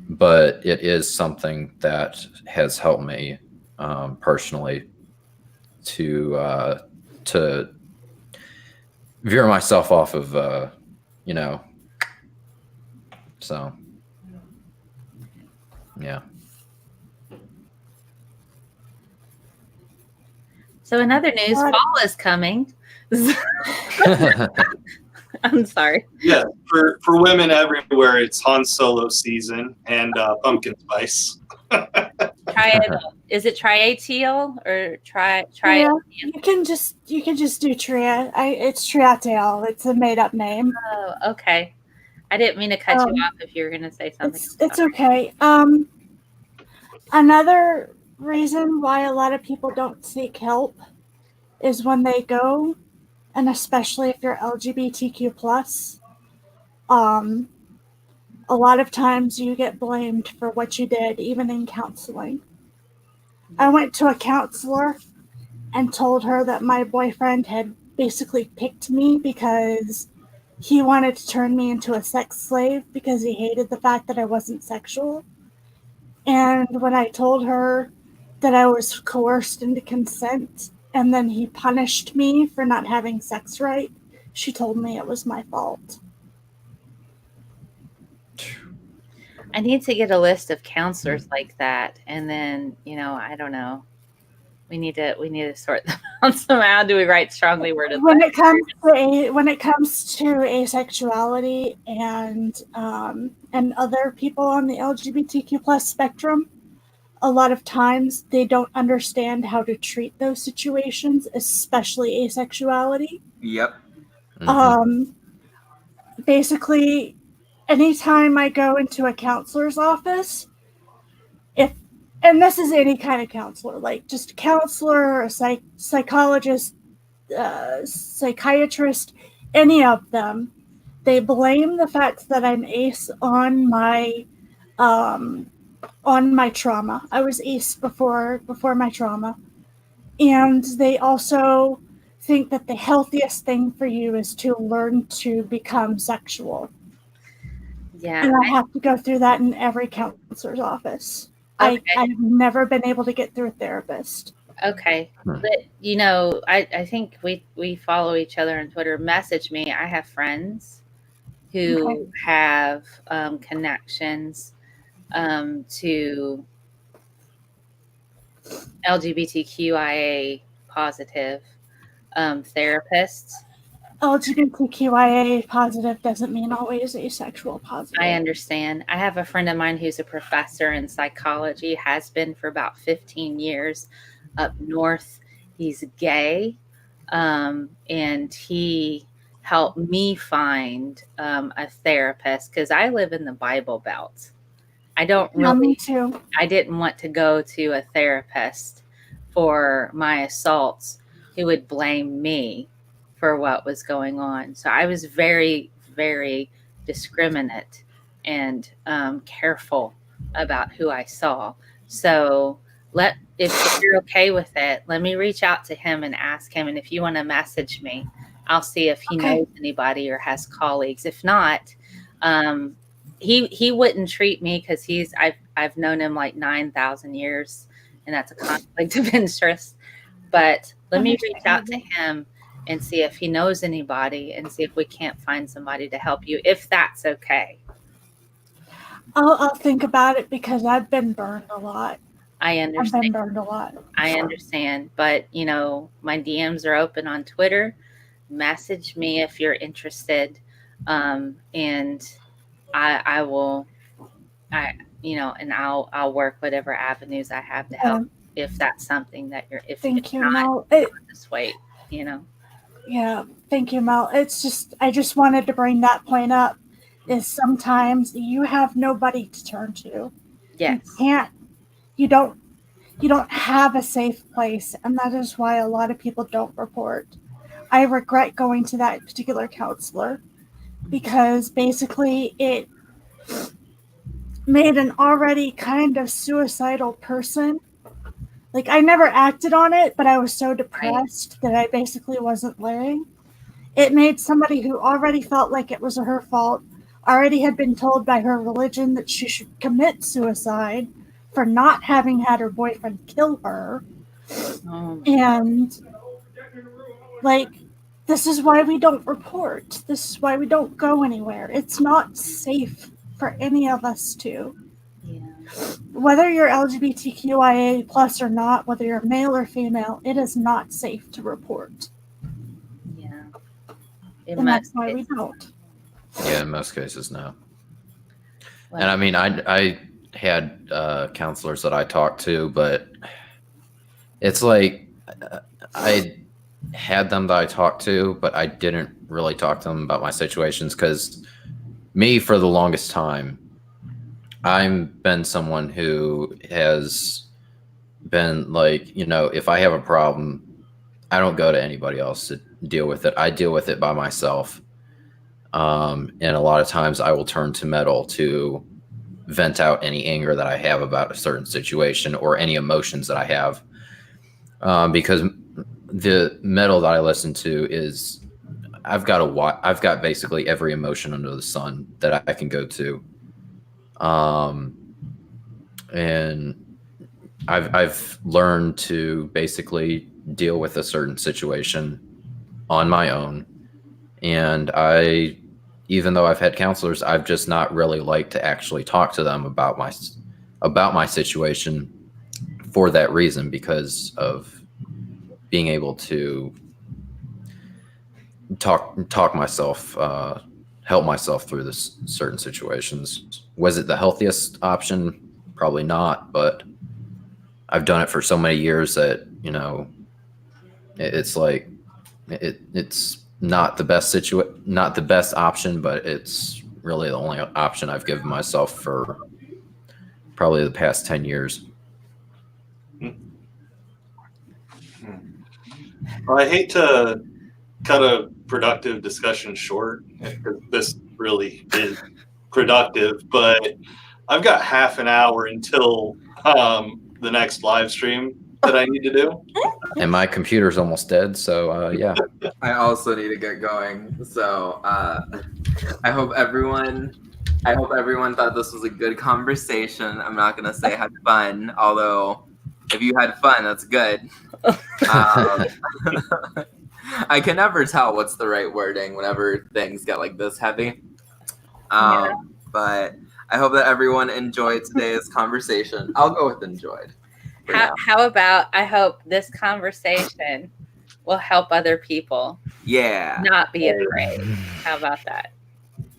But it is something that has helped me personally to veer myself off of, so, yeah. So in other news, fall is coming. I'm sorry. Yeah, for women everywhere, it's Han Solo season and pumpkin spice. Is it Triateyal or Tri? Yeah, you can just do Tria. It's Triateyal. It's a made up name. Oh, okay. I didn't mean to cut you off if you were going to say something. It's okay. Another reason why a lot of people don't seek help is when they go, and especially if you're LGBTQ+, a lot of times you get blamed for what you did, even in counseling. I went to a counselor and told her that my boyfriend had basically picked me because he wanted to turn me into a sex slave because he hated the fact that I wasn't sexual. And when I told her that I was coerced into consent and then he punished me for not having sex right, she told me it was my fault. I need to get a list of counselors like that, and then I don't know. We need to sort them out somehow. Do we write strongly worded? When it comes to asexuality and other people on the LGBTQ+ spectrum, a lot of times they don't understand how to treat those situations, especially asexuality. Yep. Mm-hmm. Basically, anytime I go into a counselor's office, and this is any kind of counselor, like just a counselor, a psychologist, psychiatrist, any of them, they blame the fact that I'm ace on my trauma. I was ace before my trauma. And they also think that the healthiest thing for you is to learn to become sexual. Yeah. And I have to go through that in every counselor's office. Okay. I've never been able to get through a therapist. Okay. But, I think we follow each other on Twitter. Message me. I have friends who have connections to LGBTQIA positive therapists. LGBTQIA positive doesn't mean always asexual positive. I understand. I have a friend of mine who's a professor in psychology, has been for about 15 years up north. He's gay, and he helped me find a therapist because I live in the Bible Belt. I don't Yeah, me really, too. I didn't want to go to a therapist for my assaults who would blame me for what was going on. So I was very, very discriminate and careful about who I saw. So if you're okay with it, let me reach out to him and ask him. And if you want to message me, I'll see if he knows anybody or has colleagues. If not, he wouldn't treat me because I've known him like 9,000 years, and that's a conflict of interest. But let me reach out to him and see if he knows anybody and see if we can't find somebody to help you, if that's okay. I'll think about it because I've been burned a lot. I understand. I've been burned a lot. I understand. But, my DMs are open on Twitter. Message me if you're interested. And I will, and I'll work whatever avenues I have to help if that's something that Thank you, not, Mel. Just wait, Yeah, thank you, Mel. It's just, I just wanted to bring that point up, is sometimes you have nobody to turn to. Yes. You don't have a safe place, and that is why a lot of people don't report. I regret going to that particular counselor because basically it made an already kind of suicidal person. Like, I never acted on it, but I was so depressed that I basically wasn't living. It made somebody who already felt like it was her fault, already had been told by her religion that she should commit suicide for not having had her boyfriend kill her. And, this is why we don't report. This is why we don't go anywhere. It's not safe for any of us to. Whether you're LGBTQIA plus or not, whether you're male or female, it is not safe to report. Yeah. And that's why we don't. Yeah, in most cases, no. And I mean, I had counselors that I talked to, but it's like I had them that I talked to, but I didn't really talk to them about my situations because me, for the longest time, I've been someone who has been like, if I have a problem, I don't go to anybody else to deal with it. I deal with it by myself. And a lot of times I will turn to metal to vent out any anger that I have about a certain situation or any emotions that I have. Because the metal that I listen to is, I've got basically every emotion under the sun that I can go to. And I've learned to basically deal with a certain situation on my own. And even though I've had counselors, I've just not really liked to actually talk to them about my situation for that reason, because of being able to talk myself, help myself through this certain situations. Was it the healthiest option? Probably not, but I've done it for so many years that, it's like, it's not the best option, but it's really the only option I've given myself for probably the past 10 years. Well, I hate to cut a productive discussion short, because this really is productive, but I've got half an hour until the next live stream that I need to do. And my computer's almost dead, so yeah. I also need to get going. So I hope everyone thought this was a good conversation. I'm not gonna say had fun, although if you had fun, that's good. I can never tell what's the right wording whenever things get like this heavy. But I hope that everyone enjoyed today's conversation. I'll go with enjoyed. How about I hope this conversation will help other people Yeah. not be afraid. How about that?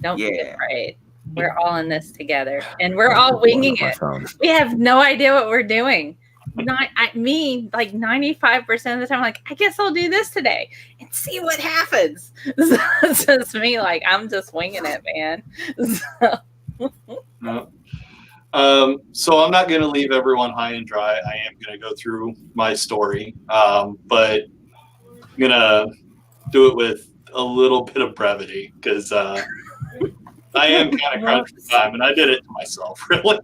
Don't be afraid. We're all in this together, and we're all winging it. We have no idea what we're doing. Like 95% of the time, I'm like, I guess I'll do this today and see what happens. So it's just me, like, I'm just winging it, man. So I'm not going to leave everyone high and dry. I am going to go through my story, but I'm going to do it with a little bit of brevity because I am kind of crunched for time, and I did it to myself, really.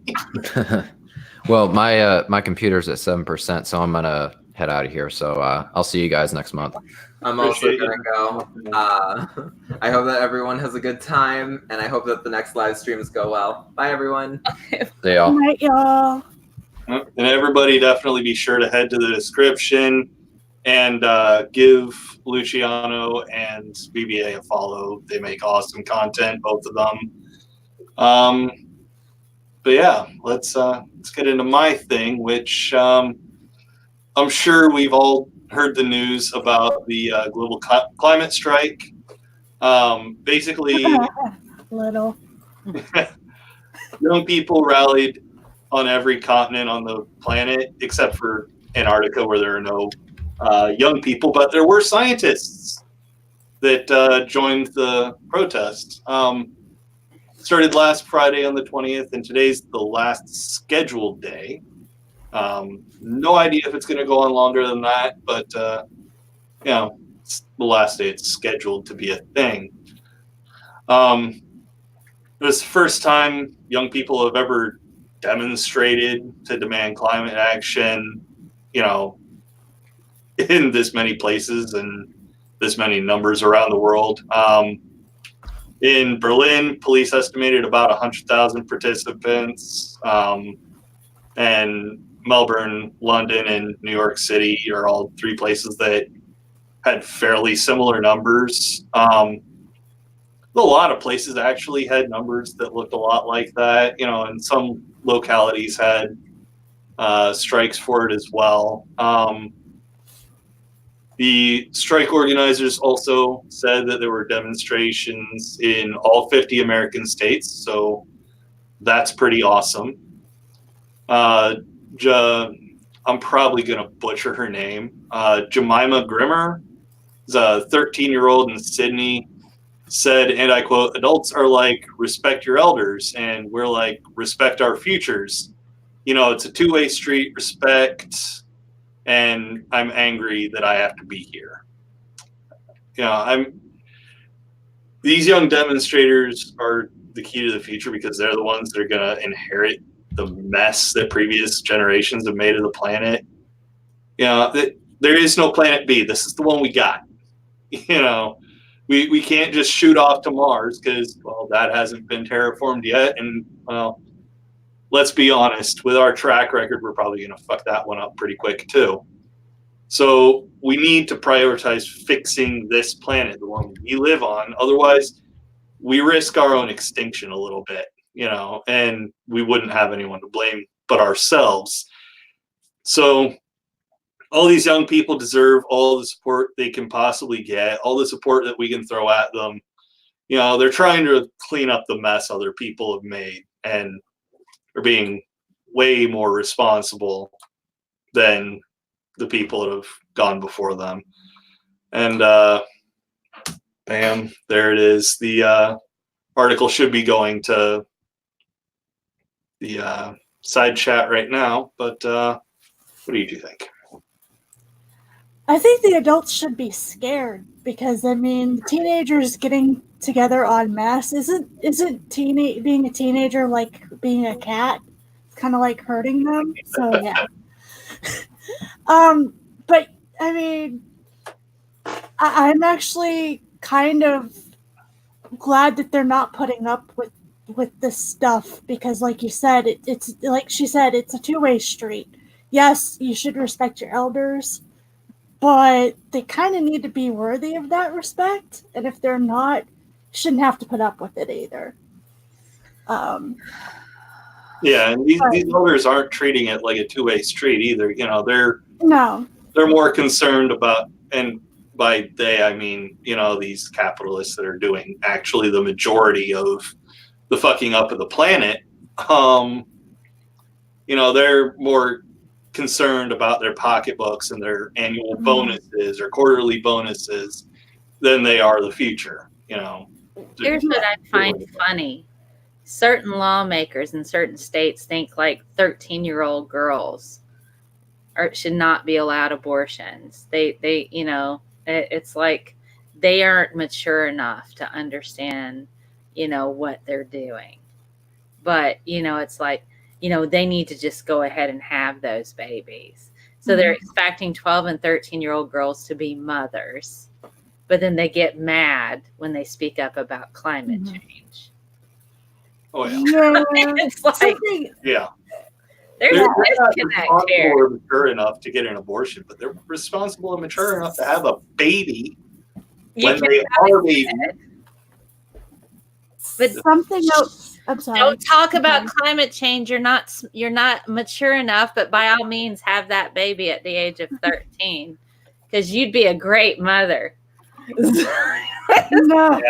Well, my computer's at 7%, so I'm gonna head out of here. So I'll see you guys next month. I'm also gonna go. I hope that everyone has a good time, and I hope that the next live streams go well. Bye, everyone. See y'all. Good night, y'all. And everybody definitely be sure to head to the description and give Luciano and BBA a follow. They make awesome content, both of them. But yeah, let's get into my thing, which I'm sure we've all heard the news about the global climate strike. Basically, Little. young people rallied on every continent on the planet except for Antarctica, where there are no young people, but there were scientists that joined the protest. Started last Friday on the 20th, and today's the last scheduled day. No idea if it's going to go on longer than that, but it's the last day it's scheduled to be a thing. It was the first time young people have ever demonstrated to demand climate action, in this many places and this many numbers around the world. In Berlin, police estimated about 100,000 participants, and Melbourne, London, and New York City are all three places that had fairly similar numbers. A lot of places actually had numbers that looked a lot like that, and some localities had strikes for it as well. The strike organizers also said that there were demonstrations in all 50 American states, so that's pretty awesome. I'm probably going to butcher her name. Jemima Grimmer is a 13-year-old in Sydney, said, and I quote, "Adults are like, respect your elders, and we're like, respect our futures. It's a two-way street, respect, and I'm angry that I have to be here." These young demonstrators are the key to the future because they're the ones that are going to inherit the mess that previous generations have made of the planet. There is no planet B. This is the one we got. We can't just shoot off to Mars because, that hasn't been terraformed yet. And, let's be honest, with our track record, we're probably going to fuck that one up pretty quick too. So we need to prioritize fixing this planet, the one we live on. Otherwise, we risk our own extinction a little bit, and we wouldn't have anyone to blame but ourselves. So all these young people deserve all the support they can possibly get, all the support that we can throw at them. They're trying to clean up the mess other people have made, and are being way more responsible than the people that have gone before them. And bam, there it is. The article should be going to the side chat right now, but what do you think? I think the adults should be scared because the teenagers getting together en masse isn't being a teenager like being a cat. It's kind of like hurting them. So yeah. But I'm actually kind of glad that they're not putting up with this stuff because, like you said, it's like she said, it's a two-way street. Yes, you should respect your elders, but they kind of need to be worthy of that respect. And if they're not, shouldn't have to put up with it either. Yeah, and these elders aren't treating it like a two-way street either. You know, they're more concerned about, and by they I mean, you know, these capitalists that are doing actually the majority of the fucking up of the planet. You know, they're more concerned about their pocketbooks and their annual bonuses or quarterly bonuses than they are the future. You know, Here's what I find funny. Certain lawmakers in certain states think like 13-year-old girls should not be allowed abortions. They you know, it's like they aren't mature enough to understand, you know, what they're doing. But, you know, it's like, you know, they need to just go ahead and have those babies. So they're expecting 12 and 13-year-old girls to be mothers, but then they get mad when they speak up about climate change. Oh yeah. It's like, Yeah. There's They're a not disconnect responsible here. or mature enough to get an abortion, but they're responsible and mature enough to have a baby when they are babies. But something else. I'm sorry. Don't talk about climate change. You're not mature enough, but by all means have that baby at the age of 13 because you'd be a great mother. No.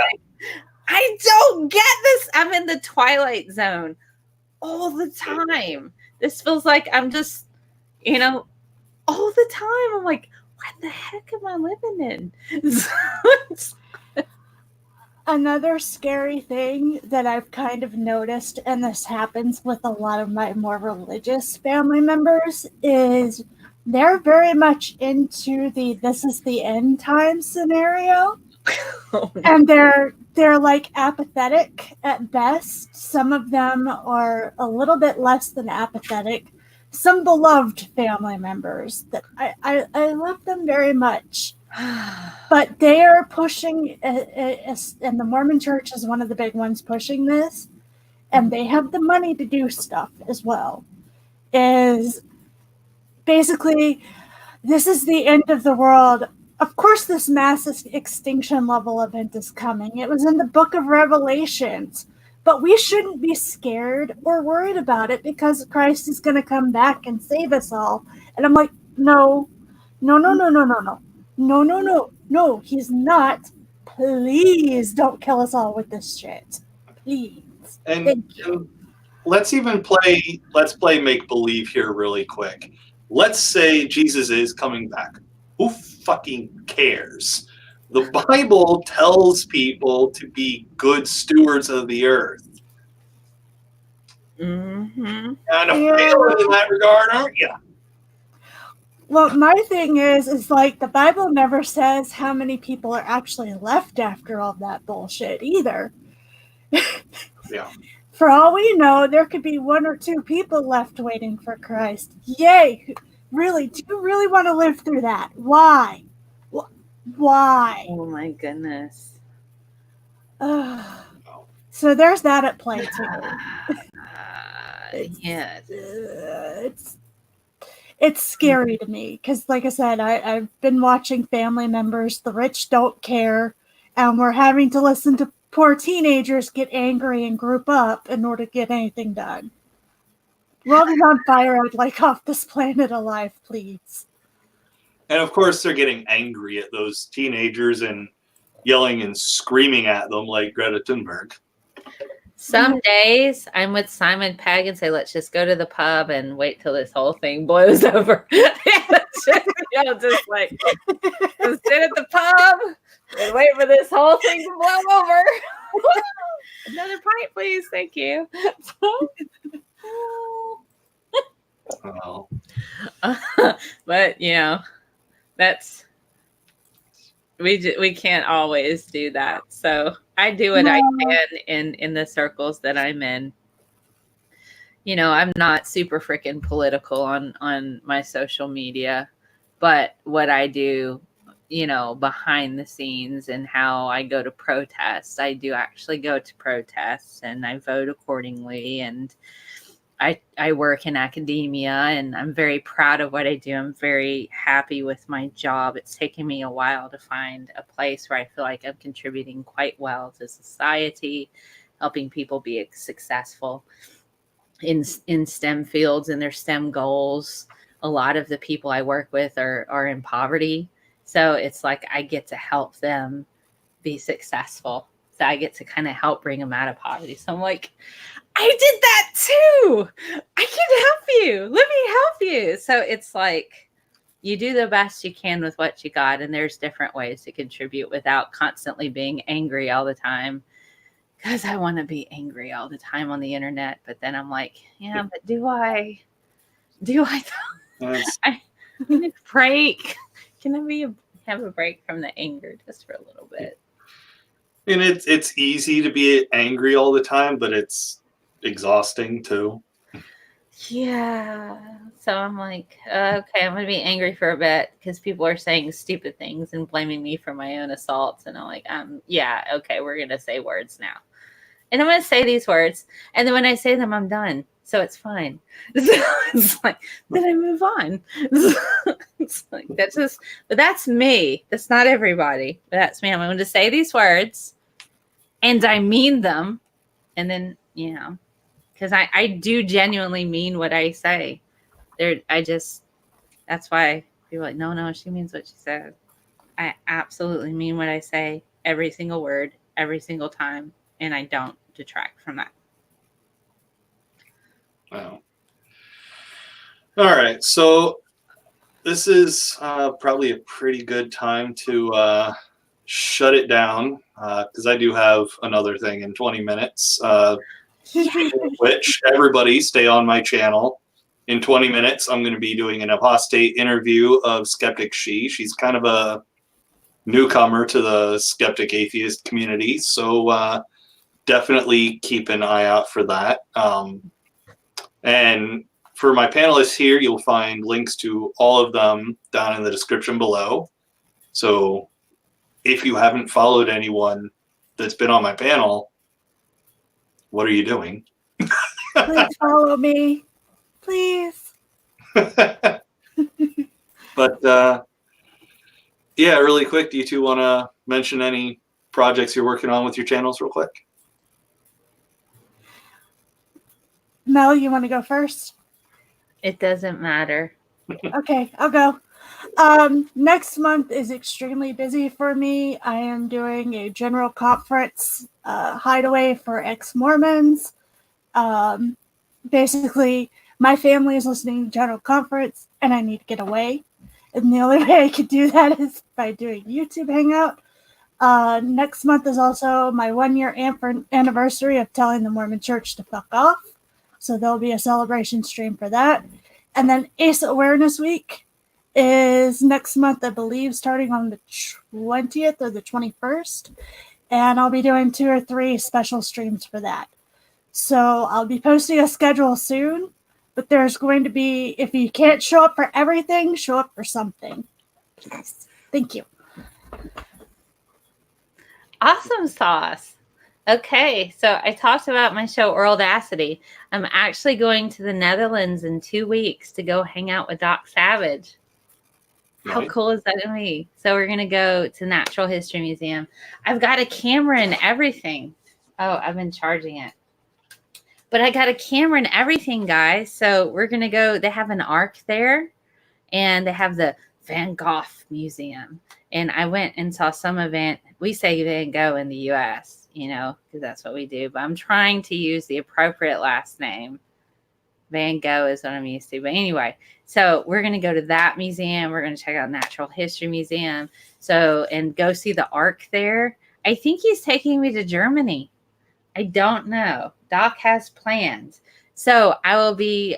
I don't get this. I'm in the twilight zone all the time. This feels like I'm just, you know, all the time. I'm like, what the heck am I living in? Another scary thing that I've kind of noticed, and this happens with a lot of my more religious family members, is they're very much into the this is the end time scenario. And they're like apathetic at best. Some of them are a little bit less than apathetic. Some beloved family members that I love them very much. But they are pushing, and the Mormon Church is one of the big ones pushing this, and they have the money to do stuff as well. Is basically, this is the end of the world. Of course, this mass extinction level event is coming. It was in the book of Revelations. But we shouldn't be scared or worried about it because Christ is going to come back and save us all. And I'm like, no, he's not. Please don't kill us all with this shit. Please. And let's play make believe here really quick. Let's say Jesus is coming back. Who fucking cares? The Bible tells people to be good stewards of the earth. Mm-hmm. Kind of failing in that regard, aren't you? Well, my thing is like the Bible never says how many people are actually left after all that bullshit either. Yeah. For all we know, there could be 1 or 2 people left waiting for Christ. Yay! Really? Do you really want to live through that? Why? Why? Oh my goodness. So there's that at play too. Yes. It's scary to me because, like I said, I've been watching family members. The rich don't care, and we're having to listen to poor teenagers get angry and group up in order to get anything done. World is on fire. I'd like off this planet alive, please. And of course, they're getting angry at those teenagers and yelling and screaming at them like Greta Thunberg. Some days I'm with Simon Pegg and say, let's just go to the pub and wait till this whole thing blows over. Just like, just sit at the pub and wait for this whole thing to blow over. Another pint, please. Thank you. Oh. But, you know, that's, we can't always do that. So I do what I can in the circles that I'm in. You know, I'm not super freaking political on my social media, but what I do, you know, behind the scenes and how I go to protests, I do actually go to protests and I vote accordingly. And I work in academia and I'm very proud of what I do. I'm very happy with my job. It's taken me a while to find a place where I feel like I'm contributing quite well to society helping people be successful in STEM fields and their STEM goals. A lot of the people I work with are in poverty. So it's like I get to help them be successful. So I get to kind of help bring them out of poverty. So I'm like, I did that too. I can help you. Let me help you. So it's like you do the best you can with what you got. And there's different ways to contribute without constantly being angry all the time. Because I want to be angry all the time on the internet. But then I'm like, yeah, but do I I need a break? Can I have a break from the anger just for a little bit? And it's easy to be angry all the time, but it's exhausting too. Yeah. So I'm like, okay, I'm going to be angry for a bit because people are saying stupid things and blaming me for my own assaults. And I'm like, yeah, okay, we're going to say words now. And I'm going to say these words. And then when I say them, I'm done. So it's fine. So it's like, then I move on. It's like, but that's me. That's not everybody. But that's me. I'm going to say these words and I mean them. And then, because I do genuinely mean what I say. That's why people are like, no, she means what she said. I absolutely mean what I say, every single word, every single time. And I don't detract from that. Wow. All right. So this is probably a pretty good time to shut it down because I do have another thing in 20 minutes. Which everybody stay on my channel. In 20 minutes, I'm going to be doing an apostate interview of Skeptic She. She's kind of a newcomer to the Skeptic Atheist community. So definitely keep an eye out for that. And for my panelists here, you'll find links to all of them down in the description below. So if you haven't followed anyone that's been on my panel, what are you doing? Please follow me. Please. But yeah, really quick, do you two want to mention any projects you're working on with your channels real quick? Mel, you want to go first? It doesn't matter. Okay, I'll go. Next month is extremely busy for me. I am doing a general conference hideaway for ex-Mormons. Basically, my family is listening to general conference, and I need to get away. And the only way I could do that is by doing YouTube Hangout. Next month is also my 1-year anniversary of telling the Mormon Church to fuck off. So there'll be a celebration stream for that. And then Ace Awareness Week is next month, I believe, starting on the 20th or the 21st. And I'll be doing 2 or 3 special streams for that. So I'll be posting a schedule soon. But there's going to be, if you can't show up for everything, show up for something. Thank you. Awesome sauce. Okay, so I talked about my show Audacity. I'm actually going to the Netherlands in 2 weeks to go hang out with Doc Savage. How cool is that to me? So we're going to go to Natural History Museum. I've got a camera and everything. Oh, I've been charging it. But I got a camera and everything, guys. So we're going to go. They have an ark there, and they have the Van Gogh Museum. And I went and saw some event. We say Van Gogh in the U.S., because that's what we do. But I'm trying to use the appropriate last name. Van Gogh is what I'm used to. But anyway, so we're going to go to that museum. We're going to check out Natural History Museum. And go see the ark there. I think he's taking me to Germany. I don't know. Doc has plans. So I will be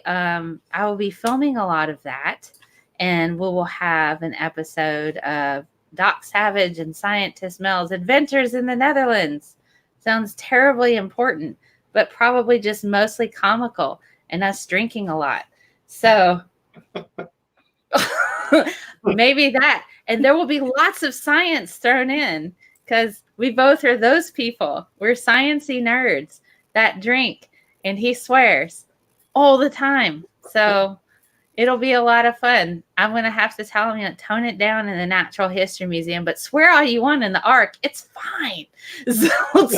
filming a lot of that. And we will have an episode of Doc Savage and Scientist Mel's Adventures in the Netherlands. Sounds terribly important, but probably just mostly comical and us drinking a lot. So maybe that. And there will be lots of science thrown in because we both are those people. We're sciencey nerds that drink, and he swears all the time. So It'll be a lot of fun. I'm going to have to tell them, tone it down in the Natural History Museum, but swear all you want in the Ark. It's fine. So, look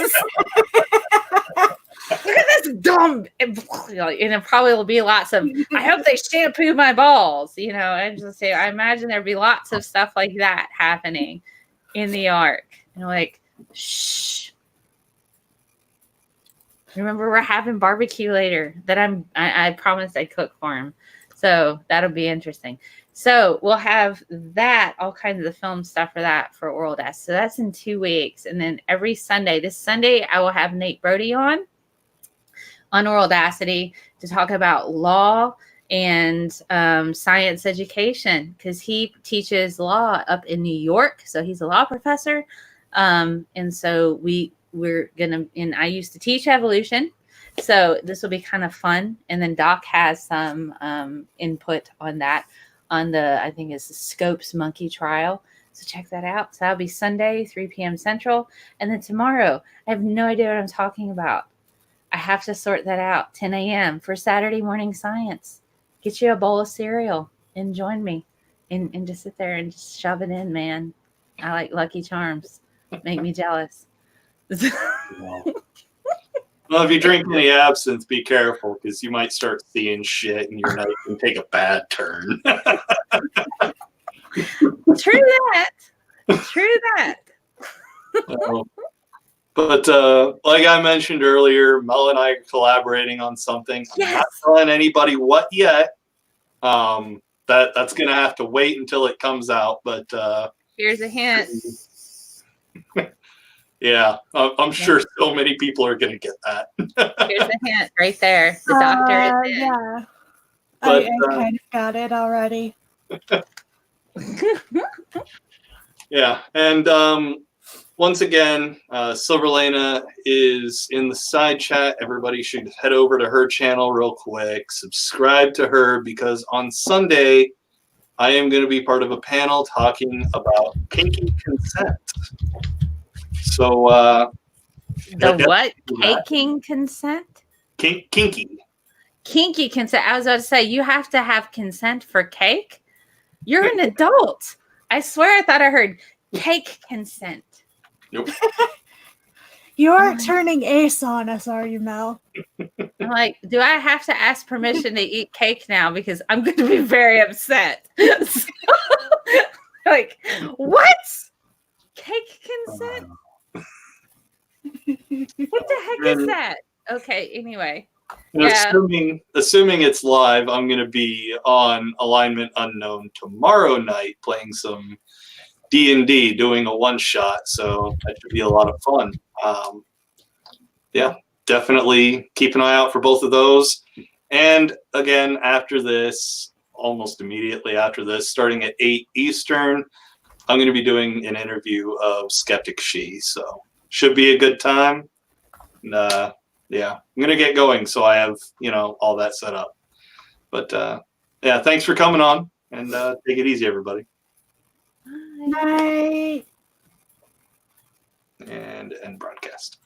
at this dumb. And it probably will be lots of, I hope they shampoo my balls. I just say, I imagine there'd be lots of stuff like that happening in the Ark. Like, shh. Remember, we're having barbecue later that I promised I'd cook for him. So that'll be interesting. So we'll have that, all kinds of the film stuff for that for Oral Desk. So that's in 2 weeks. And then every Sunday, this Sunday, I will have Nate Brody on Oral Audacity to talk about law and science education, because he teaches law up in New York. So he's a law professor. And so we're going to, and I used to teach evolution. So this will be kind of fun. And then Doc has some input on that on I think it's the Scopes monkey trial. So check that out. So that'll be Sunday, 3 p.m. Central. And then tomorrow, I have no idea what I'm talking about. I have to sort that out. 10 a.m. for Saturday morning science. Get you a bowl of cereal and join me and just sit there and just shove it in, man. I like Lucky Charms. Make me jealous. Well, if you drink any absinthe, be careful, because you might start seeing shit and your night can take a bad turn. True that. But like I mentioned earlier, Mel and I are collaborating on something. I'm not telling anybody what yet. That's going to have to wait until it comes out. But here's a hint. Yeah, I'm sure so many people are going to get that. Here's a hint right there. The doctor is in. Yeah. But, I kind of got it already. Yeah, and once again, Silverlana is in the side chat. Everybody should head over to her channel real quick. Subscribe to her, because on Sunday, I am going to be part of a panel talking about kinky consent. So, the what? Taking consent? Kinky. Kinky consent. I was about to say, you have to have consent for cake? You're an adult. I swear I thought I heard cake consent. Nope. You aren't turning ace on us, are you, Mel? I'm like, do I have to ask permission to eat cake now? Because I'm going to be very upset. Like, what? Cake consent? What the heck is that? Okay, anyway. Assuming it's live, I'm going to be on Alignment Unknown tomorrow night playing some D&D, doing a one-shot, so that should be a lot of fun. Yeah, definitely keep an eye out for both of those. And again, after this, almost immediately after this, starting at 8 Eastern, I'm going to be doing an interview of Skeptic She, so should be a good time. And, yeah, I'm going to get going, so I have, all that set up. But, yeah, thanks for coming on, and take it easy, everybody. Night. And end broadcast.